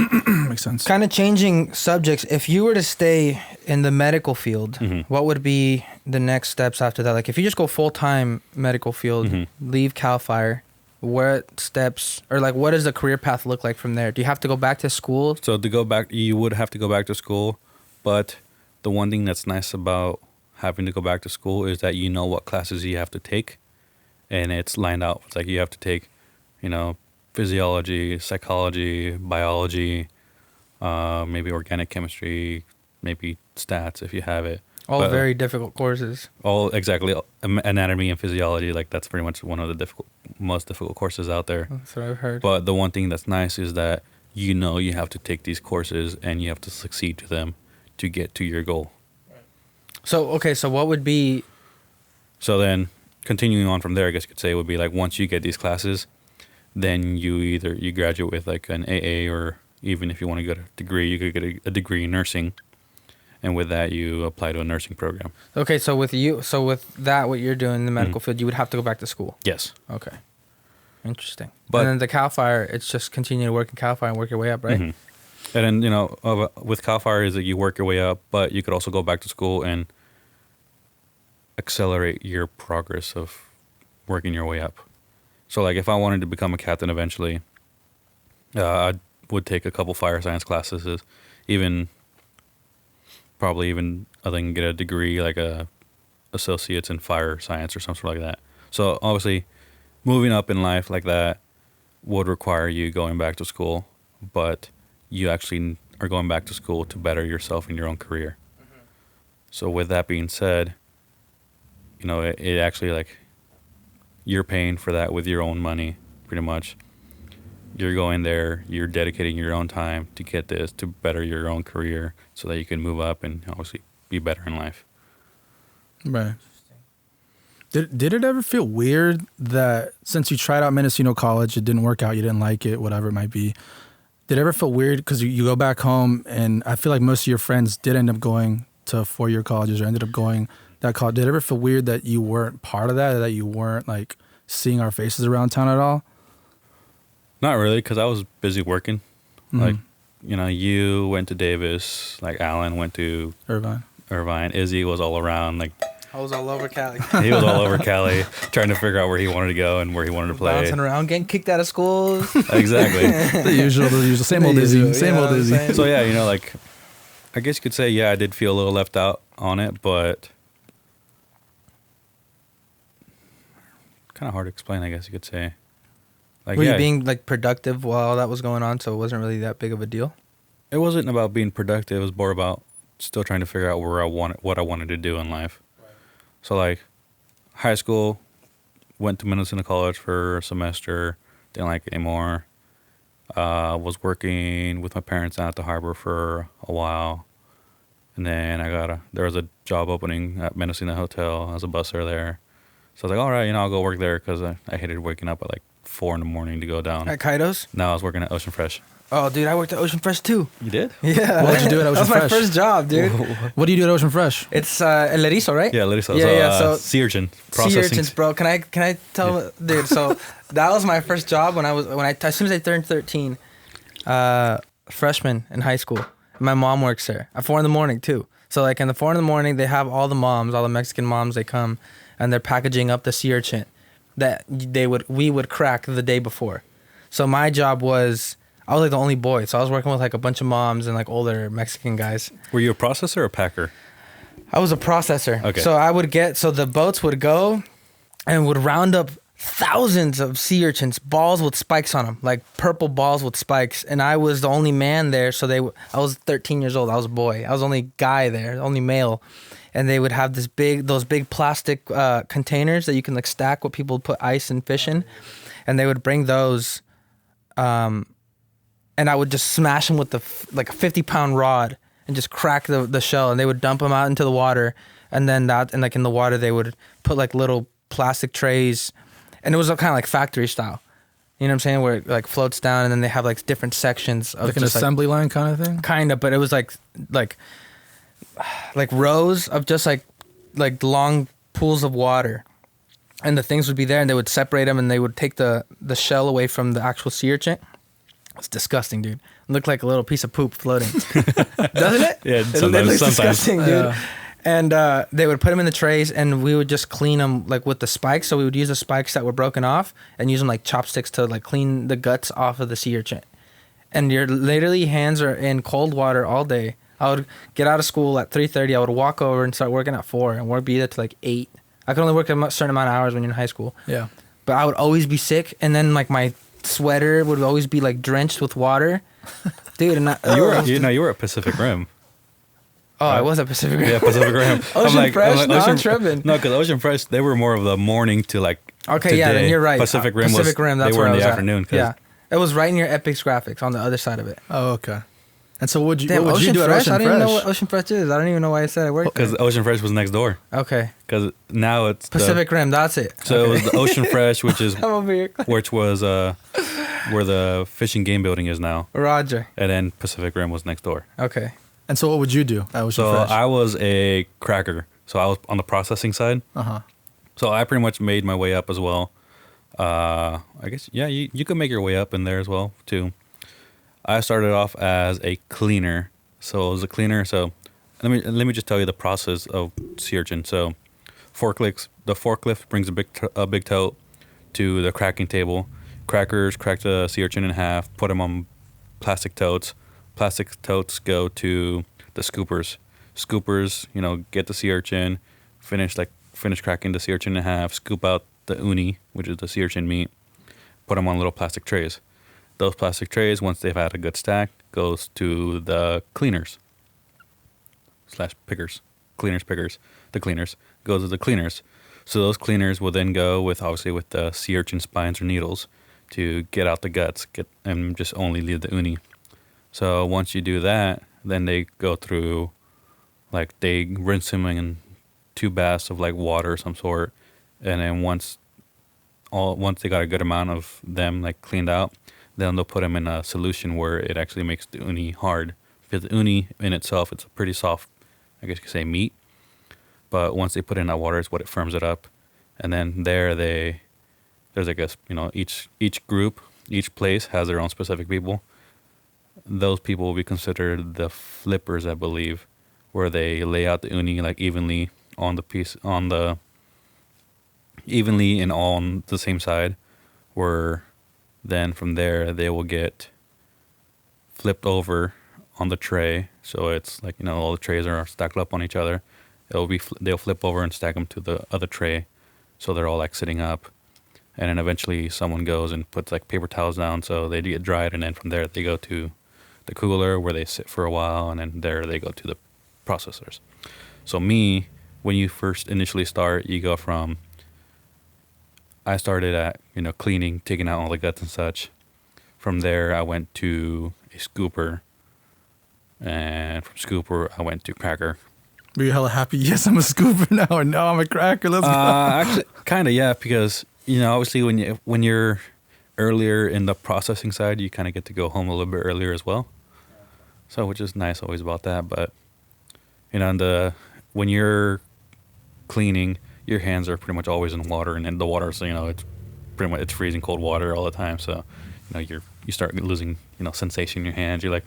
makes sense. kind of changing subjects. If you were to stay in the medical field, what would be the next steps after that? Like if you just go full-time medical field, leave Cal Fire, what steps or like what does the career path look like from there? Do you have to go back to school? So to go back, you would have to go back to school. But the one thing that's nice about having to go back to school is that you know what classes you have to take, and it's lined out. It's like you have to take, physiology, psychology, biology, maybe organic chemistry, maybe stats if you have it. All very difficult courses. All exactly. Anatomy and physiology, like that's pretty much one of the most difficult courses out there. That's what I've heard. But the one thing that's nice is that you have to take these courses and you have to succeed to them to get to your goal. So, okay, so what would be... So then, continuing on from there, I guess you could say would be like once you get these classes, then you graduate with like an AA, or even if you want to get a degree, you could get a degree in nursing. And with that, you apply to a nursing program. Okay, so with that, what you're doing in the medical field, you would have to go back to school. Yes. Okay. Interesting. But, and then the Cal Fire, it's just continue to work in Cal Fire and work your way up, right? And then, with Cal Fire is that you work your way up, but you could also go back to school and accelerate your progress of working your way up. So, like, if I wanted to become a captain eventually, I would take a couple fire science classes, probably even I think get a degree, like a associates in fire science or something like that. So, obviously, moving up in life like that would require you going back to school, but you actually are going back to school to better yourself in your own career. Mm-hmm. So with that being said, it actually, like, you're paying for that with your own money, pretty much. You're going there, you're dedicating your own time to get this, to better your own career so that you can move up and obviously be better in life. Right. Did it ever feel weird that since you tried out Mendocino College, it didn't work out, you didn't like it, whatever it might be, did it ever feel weird because you go back home and I feel like most of your friends did end up going to 4-year colleges or ended up going that college. Did it ever feel weird that you weren't part of that, or that you weren't like seeing our faces around town at all? Not really, because I was busy working. Mm-hmm. Like, you went to Davis, like Alan went to Irvine. Izzy was all around, like, I was all over Cali. he was all over Cali, trying to figure out where he wanted to go and where he wanted to play. Bouncing around, getting kicked out of schools. Exactly. The usual. Same old Izzy. Same old Izzy. So, yeah, like, I guess you could say, yeah, I did feel a little left out on it, but kind of hard to explain, I guess you could say. Like, Were you being, like, productive while that was going on, so it wasn't really that big of a deal? It wasn't about being productive. It was more about still trying to figure out what I wanted to do in life. Right. So, like, high school, went to Mendocino College for a semester, didn't like it anymore. Was working with my parents down at the harbor for a while. And then there was a job opening at Mendocino Hotel as a busser there. So I was like, all right, I'll go work there because I hated waking up at like 4 a.m. to go down. At Kaidos? No, I was working at Ocean Fresh. Oh, dude, I worked at Ocean Fresh too. You did? Yeah. What did you do at Ocean Fresh? That was my first job, dude. What do you do at Ocean Fresh? It's El Erizo, right? Yeah, El Erizo. Yeah, so sea urchin processing. Sea urchins, bro. Can I tell, yeah. Dude? So that was my first job as soon as I turned 13, freshman in high school. My mom works there at 4 a.m. too. So like in the 4 a.m, they have all the Mexican moms. They come and they're packaging up the sea urchin that we would crack the day before. So my job was, I was like the only boy, so I was working with like a bunch of moms and like older Mexican guys. Were you a processor or a packer? I was a processor. Okay. So the boats would go and would round up thousands of sea urchins, balls with spikes on them, like purple balls with spikes. And I was the only man there, so I was 13 years old. I was a boy. I was the only guy there, the only male. And they would have those big plastic containers that you can like stack what people put ice and fish in. And they would bring those, and I would just smash them with like a 50-pound rod and just crack the shell. And they would dump them out into the water. And then in the water, they would put like little plastic trays. And it was kind of like factory style. You know what I'm saying? Where it like floats down and then they have like different sections of like an assembly line kind of thing? Kind of, but it was like rows of just like long pools of water. And the things would be there and they would separate them and they would take the shell away from the actual sea urchin. It's disgusting, dude. It looked like a little piece of poop floating. Doesn't it? Yeah, it looks disgusting, dude. Yeah. And they would put them in the trays and we would just clean them like with the spikes. So we would use the spikes that were broken off and use them like chopsticks to like clean the guts off of the sea urchin. And your literally hands are in cold water all day. I would get out of school at 3:30. I would walk over and start working at 4 and be there till like 8. I could only work a certain amount of hours when you're in high school. Yeah. But I would always be sick. And then like my sweater would always be like drenched with water. Dude, and you were at Pacific Rim. Oh, I was at Pacific Rim. Yeah, Pacific Rim. Ocean Fresh? No, I'm tripping. No, because Ocean Fresh, they were more of the morning to like okay, today. Yeah, then you're right. Pacific Rim, that's they were where in I was the afternoon. Yeah, it was right near Epic's Graphics on the other side of it. Oh, okay. And so what would you do at Fresh? Ocean Fresh? I don't even know what Ocean Fresh is. I don't even know why I said I worked there. Because Ocean Fresh was next door. Okay. Because now it's Pacific Rim, that's it. So okay. it was the Ocean Fresh, which is I'm over here. which was where the Fish and Game building is now. Roger. And then Pacific Rim was next door. Okay. And so what would you do at Ocean Fresh? So I was a cracker. So I was on the processing side. Uh-huh. So I pretty much made my way up as well. I guess, yeah, you could make your way up in there as well, too. I started off as a cleaner. So it was a cleaner. So let me just tell you the process of sea urchin. So the forklift brings a big tote to the cracking table. Crackers crack the sea urchin in half, put them on plastic totes. Plastic totes go to the scoopers. Scoopers, get the sea urchin, finish cracking the sea urchin in half, scoop out the uni, which is the sea urchin meat, put them on little plastic trays. Those plastic trays, once they've had a good stack, goes to the cleaners / pickers. Pickers. The cleaners. Goes to the cleaners. So those cleaners will then go with the sea urchin spines or needles to get out the guts, and just only leave the uni. So once you do that, then they go through, they rinse them in 2 baths of water of some sort, and then once they got a good amount of them cleaned out, then they'll put them in a solution where it actually makes the uni hard. Because the uni in itself, it's a pretty soft, I guess you could say, meat. But once they put it in that water, is what it firms it up, and then there's I guess each group, each place has their own specific people. Those people will be considered the flippers, I believe, where they lay out the uni evenly on the piece evenly and all on the same side, where then from there they will get flipped over on the tray. So it's all the trays are stacked up on each other. They'll flip over and stack them to the other tray, so they're all sitting up. And then eventually someone goes and puts paper towels down so they get dried, and then from there they go to the cooler where they sit for a while, and then there they go to the processors. So when you first initially start, you go from, I started at, cleaning, taking out all the guts and such. From there, I went to a scooper, and from scooper, I went to cracker. Were you hella happy? Yes, I'm a scooper now, and now I'm a cracker. Let's go. Actually, kind of, yeah, because, obviously when you're earlier in the processing side, you kind of get to go home a little bit earlier as well. So, which is nice always about that. But, when you're cleaning, your hands are pretty much always in water, and in the water, so, it's pretty much, it's freezing cold water all the time. So, you start losing, sensation in your hands. You're like,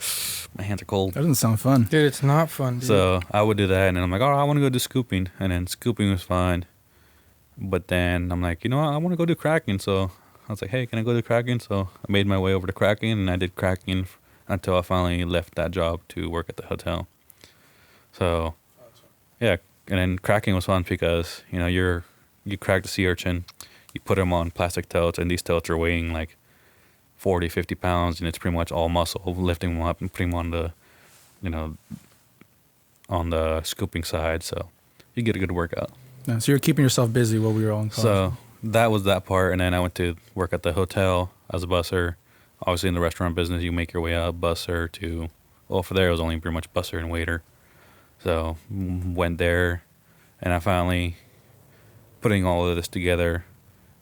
my hands are cold. That doesn't sound fun. Dude, it's not fun, dude. So I would do that, and then I'm like, I want to go do scooping. And then scooping was fun. But then I'm like, I want to go do cracking. So I was like, hey, can I go do cracking? So I made my way over to cracking, and I did cracking until I finally left that job to work at the hotel. So, yeah, and then cracking was fun because, you crack the sea urchin, you put them on plastic totes, and these totes are weighing 40, 50 pounds, and it's pretty much all muscle, lifting them up and putting them on the, on the scooping side. So you get a good workout. Yeah, so you're keeping yourself busy while we were all in college. So that was that part. And then I went to work at the hotel as a busser. Obviously in the restaurant business, you make your way up busser to, for there it was only pretty much busser and waiter. So went there, and I finally, putting all of this together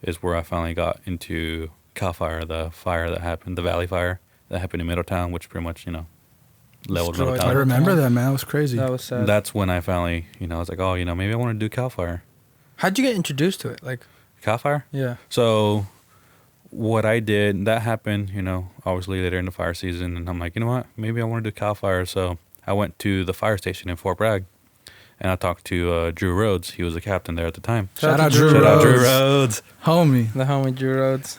is where I finally got into Cal Fire, the fire that happened, the Valley Fire that happened in Middletown, which pretty much, leveled Destroyed Middletown. I remember that, man. It was crazy. That was sad. That's when I finally, I was like, maybe I want to do Cal Fire. How'd you get introduced to it? Cal Fire? Yeah. So what I did, that happened, obviously later in the fire season, and I'm like, you know what, maybe I want to do Cal Fire. So I went to the fire station in Fort Bragg, and I talked to Drew Rhodes. He was the captain there at the time. Shout out Drew Rhodes. Homie. The homie Drew Rhodes.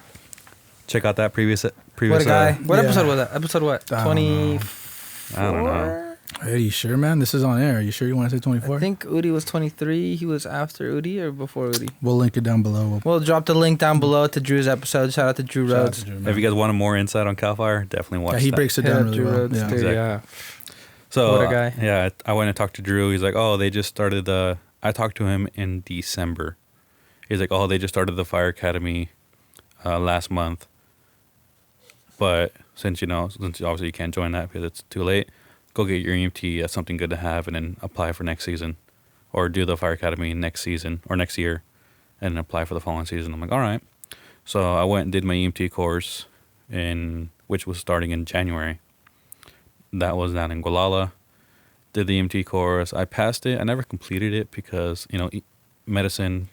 Check out that previous. What a guy. What yeah. episode was that? Episode what? I don't 20. I don't know. Are you sure, man? This is on air. Are you sure you want to say 24? I think Udi was 23. He was after Udi or before Udi? We'll link it down below. We'll drop the link down below to Drew's episode. Shout out to Drew Shout out Rhodes. to Drew, man. If you guys want more insight on Cal Fire, definitely watch Yeah, he that. breaks it Hit down up really Drew well. Rhodes, Yeah. dude. Exactly. Yeah. So What a guy. Yeah, I went and talked to Drew. He's like, they just started I talked to him in December. He's like, they just started the Fire Academy last month. But since obviously you can't join that because it's too late, go get your EMT. That's something good to have, and then apply for next season, or do the Fire Academy next season or next year, and then apply for the following season. I'm like, all right. So I went and did my EMT course, which was starting in January. That was down in Gualala. Did the EMT course. I passed it. I never completed it because medicine,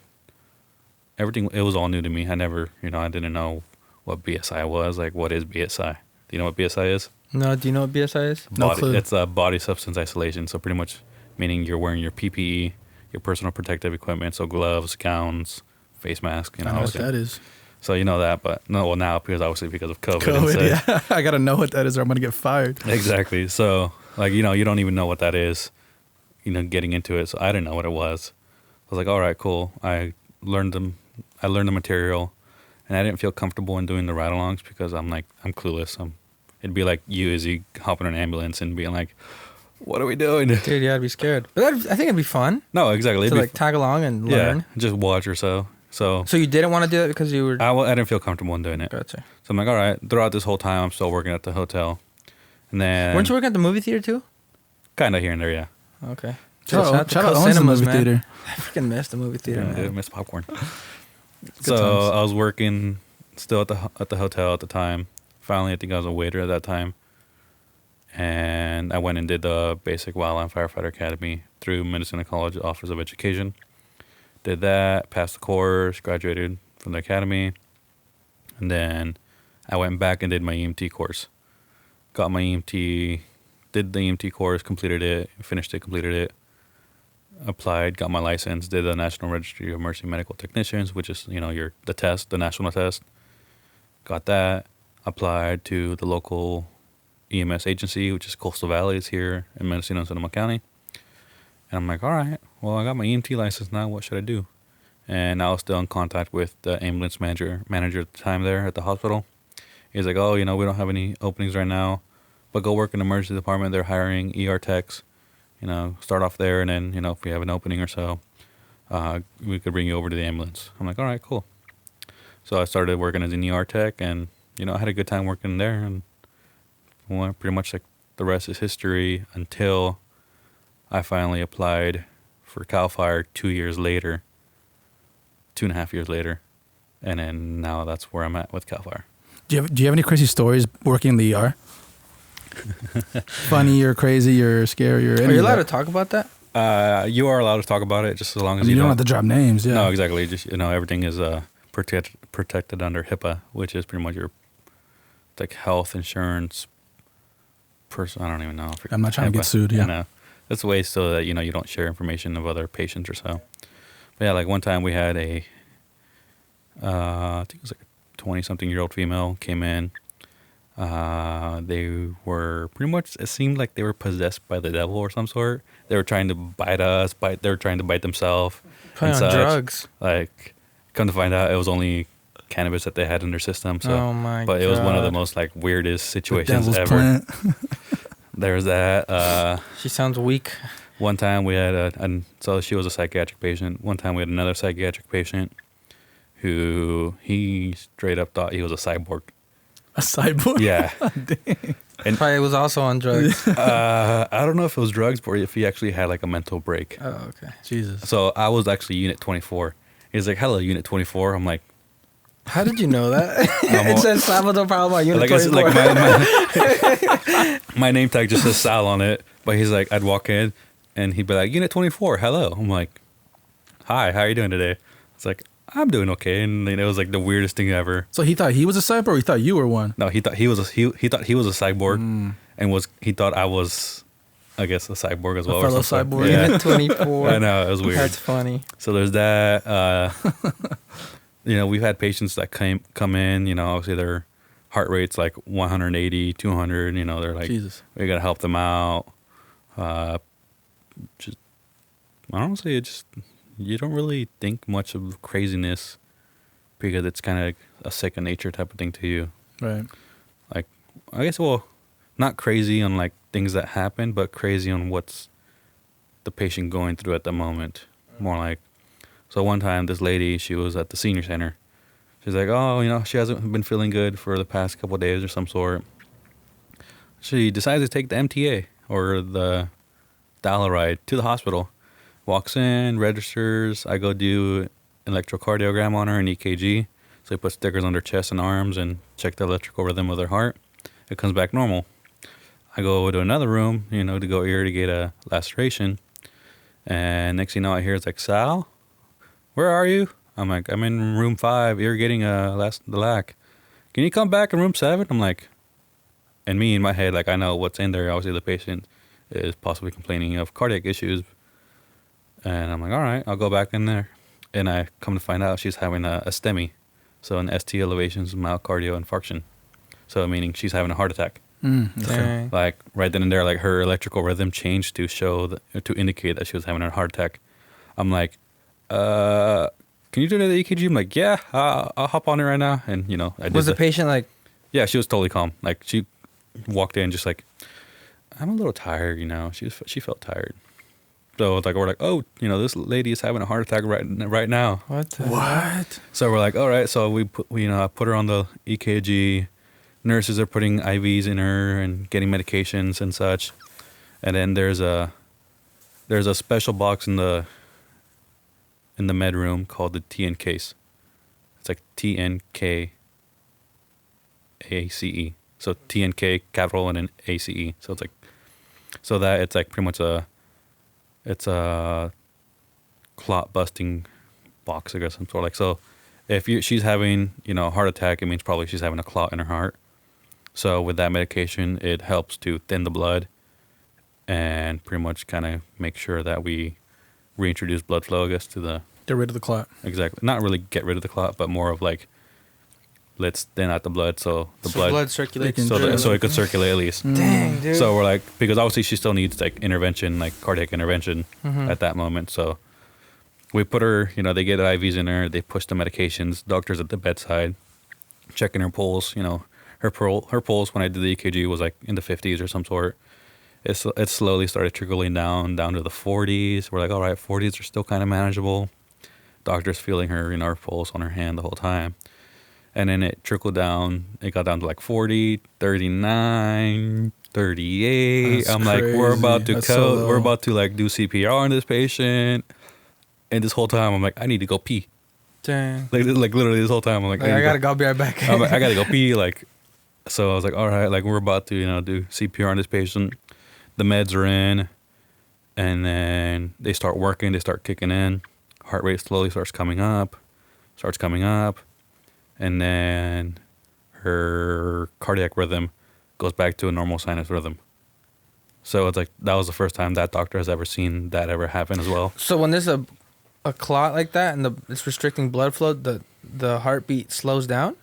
everything. It was all new to me. I never, I didn't know what BSI was. Like, what is BSI? Do you know what BSI is? No, do you know what BSI is? No clue. It's a body substance isolation. So pretty much meaning you're wearing your PPE, your personal protective equipment, so gloves, gowns, face mask. You know, I know what obviously. that is. So you know that, but no, well now because obviously because of COVID. COVID, yeah. I gotta know what that is, or I'm gonna get fired. Exactly. So like you don't even know what that is. Getting into it. So I didn't know what it was. I was like, all right, cool. I learned the material, and I didn't feel comfortable in doing the ride-alongs because I'm clueless. It'd be like you, Izzy, hopping in an ambulance and being like, what are we doing? Dude, yeah, I'd be scared. But I think it'd be fun No, exactly. to tag along and learn. Yeah, just watch or so. So you didn't want to do it because you were... I didn't feel comfortable in doing it. Gotcha. So I'm like, all right. Throughout this whole time, I'm still working at the hotel. And then... Weren't you working at the movie theater too? Kind of here and there, yeah. Okay. Shout out Coast owns the movie man. theater. I freaking missed the movie theater, Yeah, man. dude, I miss popcorn. Good times. I was working still at the hotel at the time. Finally, I think I was a waiter at that time. And I went and did the basic Wildland Firefighter Academy through Minnesota College Office of Education. Did that, passed the course, graduated from the academy. And then I went back and did my EMT course. Got my EMT, did the EMT course, completed it, finished it, completed it. Applied, got my license, did the National Registry of Emergency Medical Technicians, which is, the national test. Got that. Applied to the local EMS agency, which is Coastal Valleys here in Mendocino and Sonoma County. And I'm like, all right, well, I got my EMT license now. What should I do? And I was still in contact with the ambulance manager at the time there at the hospital. He's like, oh, we don't have any openings right now, but go work in the emergency department. They're hiring ER techs. Start off there, and then, if we have an opening or so, we could bring you over to the ambulance. I'm like, all right, cool. So I started working as an ER tech, and, I had a good time working there, and pretty much like the rest is history until I finally applied for CAL FIRE 2 years later, 2.5 years later, and then now that's where I'm at with CAL FIRE. Do you have any crazy stories working in the ER? Funny or crazy or scary or anything? Are you allowed to talk about that? You are allowed to talk about it just as long as you don't have to drop names. Yeah. No, exactly. Just everything is protected under HIPAA, which is pretty much your health insurance. I don't even know. I'm not trying to get sued. Yeah. That's a way so that you don't share information of other patients or so. But yeah, like one time we had I think it was like a 20-something-year-old female came in. They were pretty much, it seemed like they were possessed by the devil or some sort. They were trying to bite us, they were trying to bite themselves. Probably on drugs. Like, come to find out, it was only cannabis that they had in their system. So, oh my but God. it was one of the most weirdest situations ever. There was that. She sounds weak. One time we had so she was a psychiatric patient. One time we had another psychiatric patient who he straight up thought he was a cyborg. A cyborg? Yeah. And probably was also on drugs. I don't know if it was drugs or if he actually had a mental break. Oh, okay. Jesus. So I was actually Unit 24. He's like, hello, Unit 24. I'm like, how did you know that? It says Salvador Palomar, Unit 24. My name tag just says Sal on it. But he's like, I'd walk in and he'd be like, Unit 24, hello. I'm like, hi, how are you doing today? It's like, I'm doing okay. And it was the weirdest thing ever. So he thought he was a cyborg or he thought you were one? No, he thought he was a cyborg and he thought I was, I guess, a cyborg as well. A fellow cyborg. Yeah. Unit 24. I know, it was weird. That's funny. So there's that. We've had patients that come in, obviously their heart rate's 180, 200, they're like, Jesus. We got to help them out. Just, honestly, you don't really think much of craziness because it's kind of a second nature type of thing to you. Right. I guess, not crazy on things that happen, but crazy on what's the patient going through at the moment. More so one time this lady, she was at the senior center. She's like, oh, she hasn't been feeling good for the past couple of days or some sort. She decides to take the MTA or the Dial-A-Ride to the hospital. Walks in, registers. I go do electrocardiogram on her and EKG. So they put stickers on her chest and arms and check the electrical rhythm of their heart. It comes back normal. I go to another room, to go irrigate a laceration. And next thing you know, I hear it's Sal, where are you? I'm like, I'm in room 5, irrigating the lac. Can you come back in room 7? I'm like, and me in my head, like I know what's in there. Obviously, the patient is possibly complaining of cardiac issues, and I'm like, all right, I'll go back in there, and I come to find out she's having a STEMI, so an ST elevations myocardial infarction, so meaning she's having a heart attack. Dang. Like right then and there, like her electrical rhythm changed to show to indicate that she was having a heart attack. I'm like, can you do the EKG? I'm like, yeah, I'll hop on it right now. And you know, I did. Was the patient like? Yeah, she was totally calm. Like she walked in just like, I'm a little tired. You know, she felt tired. So it's like we're like, oh, you know, this lady is having a heart attack right now. What? So we're like, all right. So I put her on the EKG. Nurses are putting IVs in her and getting medications and such. And then there's a special box in the med room called the TN case. It's like TNK ACE. So TNK capital and then ACE. So it's like pretty much it's a clot busting box, I guess. Some sort of like, so if she's having, you know, a heart attack, it means probably she's having a clot in her heart. So with that medication, it helps to thin the blood and pretty much kind of make sure that we reintroduce blood flow, I guess, to the... Get rid of the clot. Exactly. Not really get rid of the clot, but more of like, let's thin out the blood so the blood circulates. So it could circulate at least. Dang, dude. So we're like, because obviously she still needs like intervention, like cardiac intervention at that moment. So we put her, you know, they get IVs in her, they push the medications, doctors at the bedside, checking her pulse, you know. Her pulse when I did the EKG was like in the 50s or some sort. It slowly started trickling down to the 40s. We're like, all right, 40s are still kind of manageable. Doctor's feeling her, you know, her pulse on her hand the whole time. And then it trickled down. It got down to like 40, 39, 38. That's I'm like, we're about to so we're about to like do CPR on this patient. And this whole time I'm like, I need to go pee. Dang. Like literally this whole time I'm like, I gotta go. I'll be right back. I'm like, I gotta go pee. Like, so I was like, all right, like we're about to, you know, do CPR on this patient. The meds are in, and then they start working. They start kicking in. Heart rate slowly starts coming up, and then her cardiac rhythm goes back to a normal sinus rhythm. So it's like that was the first time that doctor has ever seen that ever happen as well. So when there's a clot like that and it's restricting blood flow, the heartbeat slows down?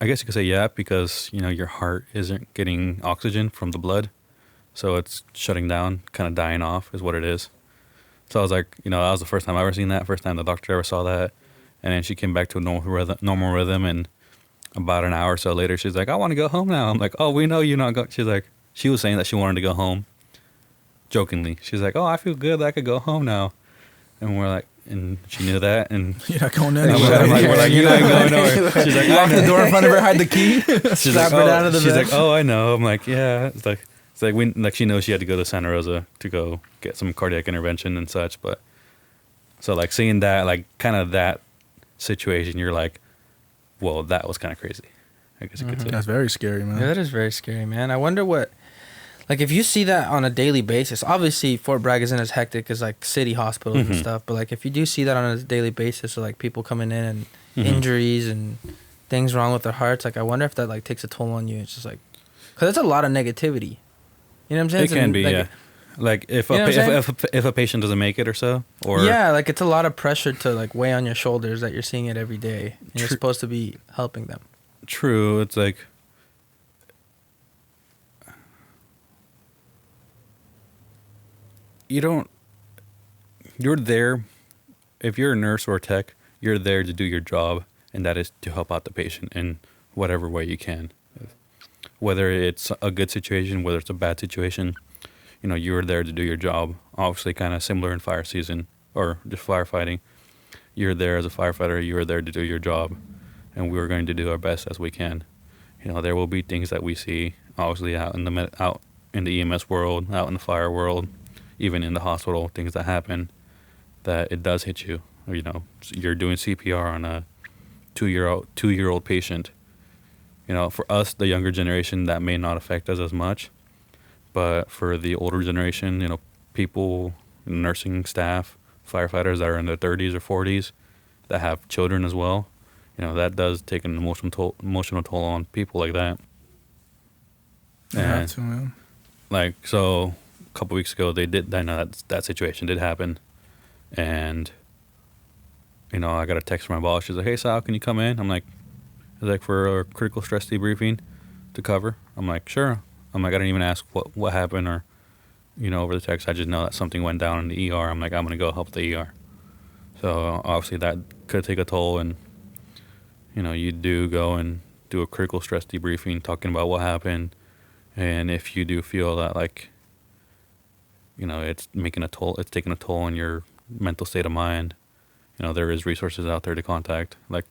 I guess you could say yeah, because, you know, your heart isn't getting oxygen from the blood. So it's shutting down, kind of dying off is what it is. So I was like, you know, that was the first time I ever seen that, first time the doctor ever saw that. And then she came back to a normal rhythm, and about an hour or so later, she's like, I want to go home now. I'm like, oh, we know you're not going. She's like, she was saying that she wanted to go home, jokingly. She's like, oh, I feel good, I could go home now. And we're like, and she knew that, and You're not going and anywhere. we're like, you ain't going nowhere. She's like, Lock the door in front of her, hide the key. She's Slap like, her oh, down to the she's bed. like, oh, I know. I'm like, yeah. It's like we like she knows she had to go to Santa Rosa to go get some cardiac intervention and such. But so like seeing that, like kind of that situation, you're like, well, that was kind of crazy. I guess you could say. That's very scary, man. Yeah, that is very scary, man. I wonder what, like, if you see that on a daily basis. Obviously, Fort Bragg isn't as hectic as like city hospitals and stuff, but like if you do see that on a daily basis, so like people coming in and injuries and things wrong with their hearts, like I wonder if that like takes a toll on you. It's just like, because it's a lot of negativity. You know what I'm saying? It can be, like, yeah. Like if You know what I'm if a patient doesn't make it or so, or yeah, like it's a lot of pressure to like weigh on your shoulders that you're seeing it every day, and you're supposed to be helping them. True, it's like you're there. If you're a nurse or a tech, you're there to do your job, and that is to help out the patient in whatever way you can. Whether it's a good situation, whether it's a bad situation, you know, you're there to do your job. Obviously, kind of similar in fire season or just firefighting. You're there as a firefighter. You're there to do your job, and we're going to do our best as we can. You know, there will be things that we see, obviously, out in the EMS world, out in the fire world, even in the hospital, things that happen, that it does hit you. Or, you know, you're doing CPR on a two-year-old patient. You know, for us, the younger generation, that may not affect us as much. But for the older generation, you know, people, nursing staff, firefighters that are in their 30s or 40s that have children as well, you know, that does take an emotional toll on people like that. You have And to, man. like, so a couple weeks ago, I know that situation did happen. And, you know, I got a text from my boss. She's like, hey, Sal, can you come in? I'm like, it's like for a critical stress debriefing to cover. I'm like, sure. I'm like, I didn't even ask what happened or, you know, over the text. I just know that something went down in the ER. I'm like, I'm going to go help the ER. So obviously that could take a toll. And, you know, you do go and do a critical stress debriefing, talking about what happened. And if you do feel that, like, you know, it's taking a toll on your mental state of mind, you know, there is resources out there to contact. Like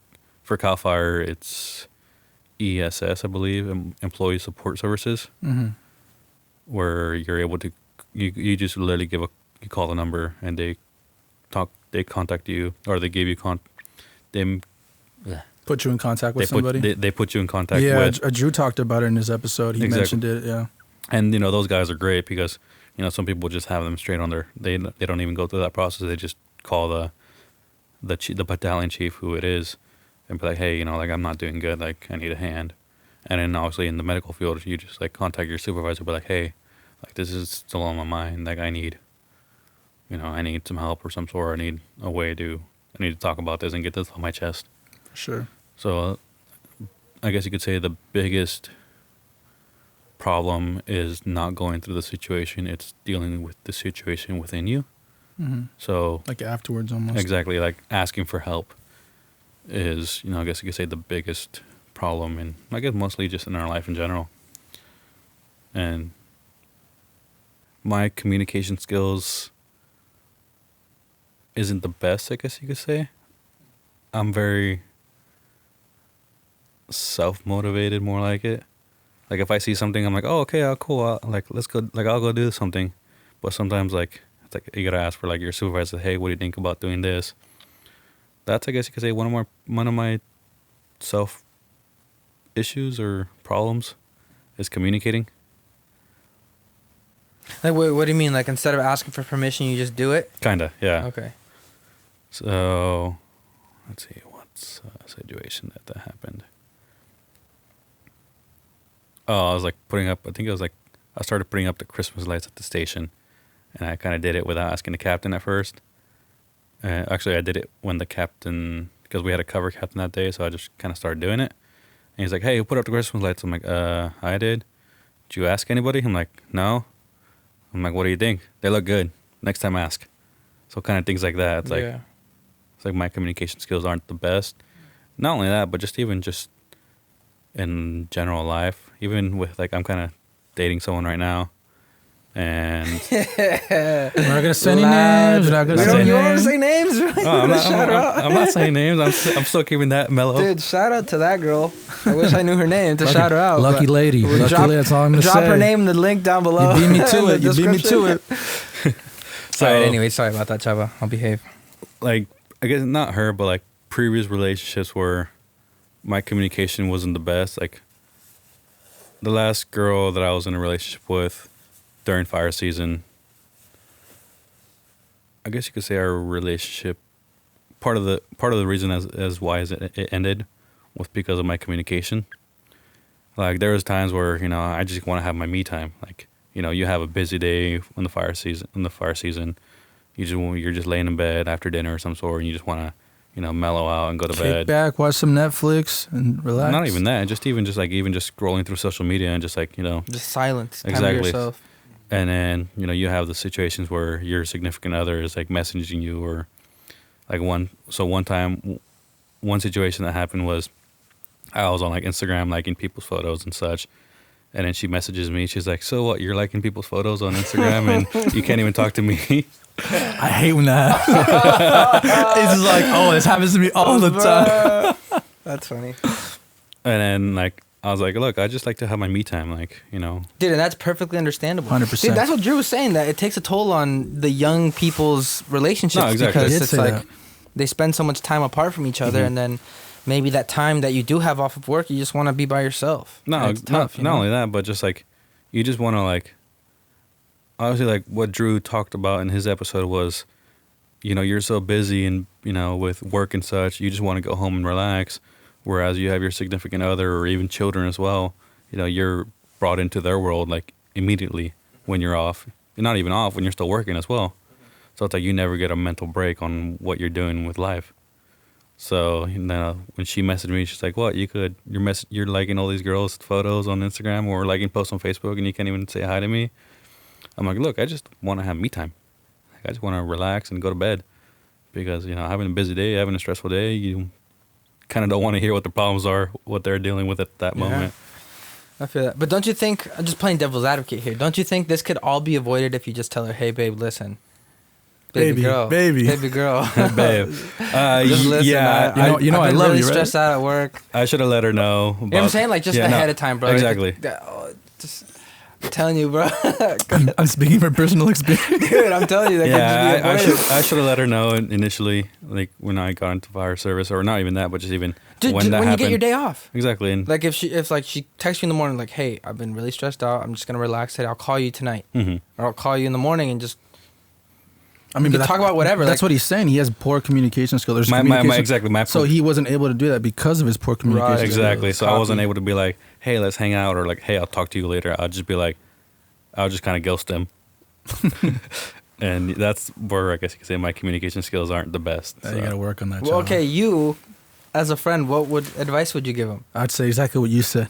for CAL FIRE, it's ESS, I believe, Employee Support Services, Mm-hmm. where you're able to, you just literally you call the number and they contact you, or they give you Put you in contact with they somebody. they put you in contact Yeah, with. Drew talked about it in his episode. He Exactly. mentioned it. Yeah. And, you know, those guys are great because, you know, some people just have them straight on they don't even go through that process. They just call the battalion chief, who it is, and be like, hey, you know, like, I'm not doing good. Like, I need a hand. And then obviously in the medical field, you just like contact your supervisor, be like, hey, like, this is still on my mind. Like, I need some help or some sort. I need to talk about this and get this on my chest. For sure. So I guess you could say the biggest problem is not going through the situation. It's dealing with the situation within you. Mm-hmm. So Like afterwards, almost. exactly, like asking for help is, you know, I guess you could say the biggest problem, and I guess mostly just in our life in general. And my communication skills isn't the best, I guess you could say. I'm very self-motivated, more like it. Like if I see something, I'm like, oh, okay, cool. Let's go. Like I'll go do something. But sometimes, like, it's like you gotta ask for like your supervisor. Hey, what do you think about doing this? That's, I guess you could say, one of my self issues or problems is communicating. Like, what do you mean? Like, instead of asking for permission, you just do it? Kinda, yeah. Okay. So let's see, what's a situation that happened. Oh, I was like I started putting up the Christmas lights at the station, and I kind of did it without asking the captain at first. Actually, I did it when the captain, because we had a cover captain that day, so I just kind of started doing it. And he's like, hey, who put up the Christmas lights? I'm like, I did. Did you ask anybody? I'm like, no. I'm like, what do you think? They look good. Next time ask. So kind of things like that. It's like, Yeah. it's like my communication skills aren't the best. Not only that, but just in general life, even with, like, I'm kind of dating someone right now, and We're not gonna say any Lad. names. We're not gonna You say don't- You names. want to say names? Really? oh, Shout her out. I'm not saying names. I'm still keeping that mellow. Dude, shout out to that girl. I wish I knew her name to shout her out. Lucky but lady. we'll Lucky drop- lady. That's all I'm gonna Drop say. her name in the link down below. You beat me to in the it. You beat me to it. So, All right, anyway, sorry about that, Chava. I'll behave. like, I guess not her, but like previous relationships where my communication wasn't the best. Like the last girl that I was in a relationship with during fire season, I guess you could say our relationship, part of the reason as why it ended was because of my communication. Like there was times where, you know, I just want to have my me time. Like, you know, you have a busy day in the fire season. You're just laying in bed after dinner or some sort, and you just want to, you know, mellow out and go to Kick bed. back, watch some Netflix, and relax. Not even that. Just even scrolling through social media and just like, you know, Just silence. Time to Exactly. yourself. and then, you know, you have the situations where your significant other is like messaging you, or like one situation that happened was I was on like Instagram liking people's photos and such. And then she messages me. She's like, so what? You're liking people's photos on Instagram and you can't even talk to me? I hate when that. It's just like, oh, this happens to me all the time. That's funny. And then, like, I was like, look, I just like to have my me time. Like, you know. Dude, and that's perfectly understandable. 100%. Dude, that's what Drew was saying, that it takes a toll on the young people's relationships. No, exactly. I Because did it's say like that. they spend so much time apart from each other, Mhm. and then maybe that time that you do have off of work, you just want to be by yourself. No, And it's tough. not only that, but just like, you just want to, like, obviously, like what Drew talked about in his episode was, you know, you're so busy and, you know, with work and such, you just want to go home and relax. Whereas you have your significant other or even children as well, you know, you're brought into their world like immediately when you're off. You're not even off when you're still working as well. So it's like you never get a mental break on what you're doing with life. So when she messaged me, she's like, "What? You're liking all these girls' photos on Instagram or liking posts on Facebook, and you can't even say hi to me." I'm like, "Look, I just want to have me time. Like, I just want to relax and go to bed because having a busy day, having a stressful day, you kind of don't want to hear what the problems are, what they're dealing with at that moment." I feel that. But don't you think? I'm just playing devil's advocate here. Don't you think this could all be avoided if you just tell her, "Hey, babe, listen." Baby girl. Babe. Just listen. Yeah, I I love really you, right? stressed out at work. I should have let her know. You know what I'm saying? Like, just ahead of time, bro. Exactly. I'm telling you, bro. I'm speaking from personal experience. Dude, I'm telling you. That could just be I should have let her know initially, like when I got into fire service, or not even that, but just even when you get your day off. Exactly. And like if she texts you in the morning, like, "Hey, I've been really stressed out. I'm just gonna relax today. I'll call you tonight, or I'll call you in the morning and just." I mean, talk about whatever. That's what he's saying. He has poor communication skills. So he wasn't able to do that because of his poor communication. Right, exactly. So I wasn't able to be like, "Hey, let's hang out," or like, "Hey, I'll talk to you later." I'll just be like, I'll just kind of ghost him. And that's where I guess you could say my communication skills aren't the best. So. You got to work on that. Well, okay, you, as a friend, what advice would you give him? I'd say exactly what you said.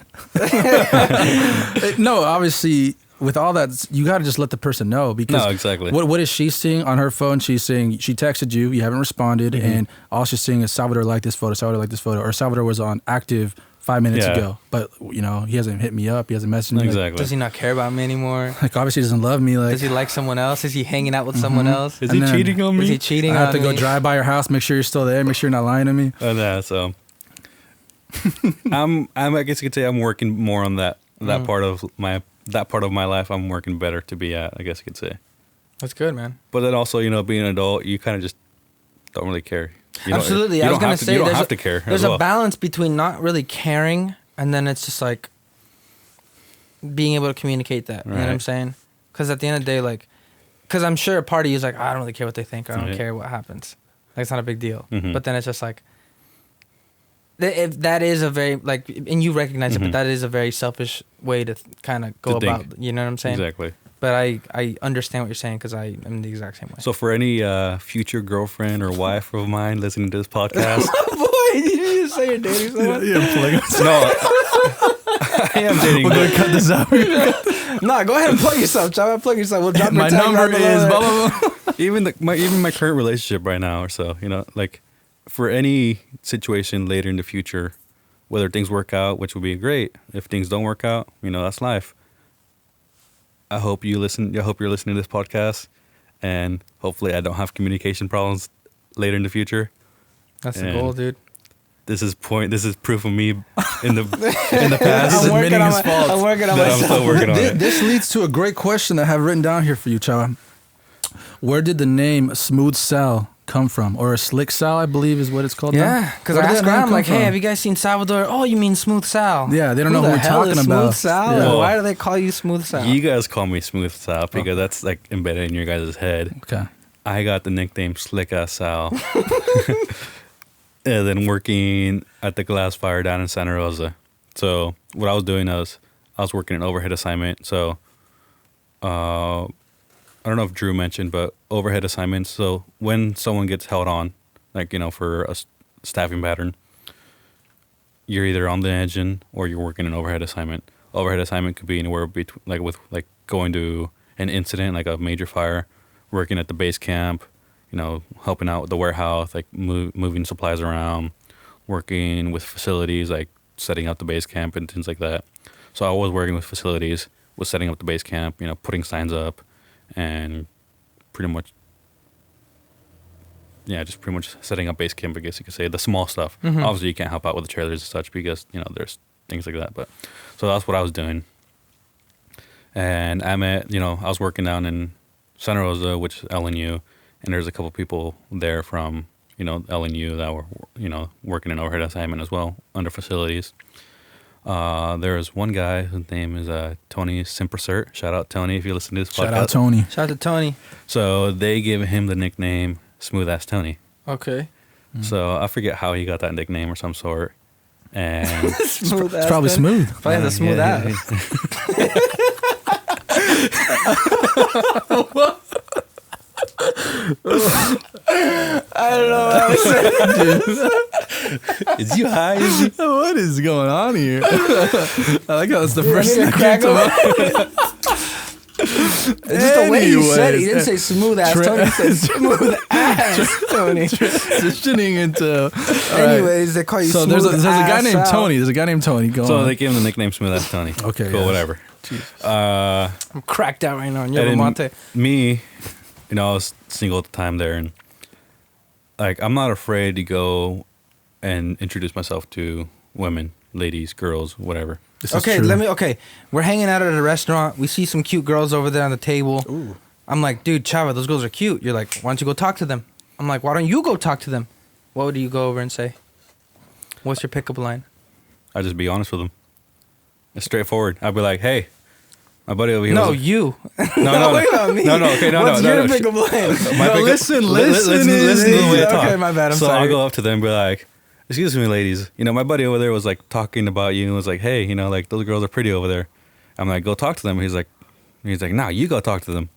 No, obviously, with all that, you got to just let the person know because exactly. What is she seeing on her phone? She's saying she texted you, you haven't responded, and all she's seeing is Salvador liked this photo, or Salvador was on active 5 minutes ago, but he hasn't hit me up, he hasn't messaged me. Exactly. Does he not care about me anymore? Like obviously he doesn't love me. Like, does he like someone else? Is he hanging out with someone else? Is he cheating on me? Is he cheating on me? I have to go drive by your house, make sure you're still there, make sure you're not lying to me. So I guess you could say I'm working more on that part of my life. I'm working better to be at, I guess you could say. That's good, man. But then also, being an adult, you kind of just don't really care. Absolutely. I was going to say, you don't have to care. There's a balance between not really caring and then it's just like being able to communicate that. You know what I'm saying? Because at the end of the day, like, because I'm sure a part of you is like, I don't really care what they think. Or I don't care what happens. Like, it's not a big deal. But then it's just like, if that is a very, like, and you recognize it, but that is a very selfish way to kind of go about, you know what I'm saying? Exactly. But I understand what you're saying because I am the exact same way. So for any future girlfriend or wife of mine listening to this podcast. Boy, did you just say you're dating someone? No, I am dating. We're going to cut this out. No, go ahead and plug yourself, Chava. Plug yourself. We'll drop my your tag number right is below blah, it. blah, blah. Even my current relationship right now or so, like for any situation later in the future, whether things work out, which would be great. If things don't work out, that's life. I hope you're listening to this podcast, and hopefully I don't have communication problems later in the future. That's the goal, dude. This is proof of me in the past admitting his faults. I'm working on I'm myself. still working on it. This leads to a great question I have written down here for you, Chava. Where did the name Smooth Sal come from? Or a Slick Sal, I believe is what it's called. Yeah, because I asked around, like, "Hey, have you guys seen Salvador?" "Oh, you mean Smooth Sal?" Yeah, they don't know who we're talking about. Smooth Sal? Yeah. Why do they call you Smooth Sal? You guys call me Smooth Sal because that's like embedded in your guys' head. Okay. I got the nickname Slick Ass Sal. And then working at the glass fire down in Santa Rosa. So what I was doing was I was working an overhead assignment. So I don't know if Drew mentioned, but overhead assignments. So when someone gets held on, like, for a staffing pattern, you're either on the engine or you're working an overhead assignment. Overhead assignment could be anywhere between, like going to an incident, like a major fire, working at the base camp, helping out with the warehouse, like moving supplies around, working with facilities, like setting up the base camp and things like that. So I was working with facilities, was setting up the base camp, putting signs up, and pretty much setting up base camp, I guess you could say, the small stuff. Obviously, you can't help out with the trailers and such because, there's things like that. But so that's what I was doing. And I met, I was working down in Santa Rosa, which is LNU, and there's a couple people there from, LNU that were, working an overhead assignment as well under facilities. There was one guy whose name is Tony Simpersert. Shout out Tony if you listen to this podcast. Shout out Tony. Shout out to Tony. So they gave him the nickname Smooth Ass Tony. Okay. So I forget how he got that nickname or some sort. And Smooth It's probably smooth. Probably has a smooth yeah, ass. I don't know what I said. is you high? Is you? What is going on here? I like how it's the first I need thing to crack that came to mind. It's just the way he said it. He didn't Anyways, say smooth ass Tony. He said smooth ass Tony. transitioning into. all right. Anyways, they call you So smooth there's a guy ass named Sal. Tony. There's a guy named Tony. Go So on. they gave him the nickname Smooth Ass Tony. Okay, cool, yes. whatever. I'm cracked out right now. And Yerba then mate. me, I was single at the time there, and like I'm not afraid to go and introduce myself to women, ladies, girls, whatever. This is Okay, true. Okay, we're hanging out at a restaurant. We see some cute girls over there on the table. Ooh. I'm like, dude, Chava, those girls are cute. You're like, why don't you go talk to them? I'm like, why don't you go talk to them? What do you go over and say? What's your pickup line? I just be honest with them. It's straightforward. I'd be like, hey, my buddy over here. No, was you. no, Wait about me. no, okay, no, What's no, your no. pickup line? My No, pickup- listen, listen to the way I talk. Okay, my bad. I'm so sorry. I'll go up to them and be like, excuse me, ladies. My buddy over there was like talking about you and was like, hey, like those girls are pretty over there. I'm like, go talk to them. He's like, nah, you go talk to them.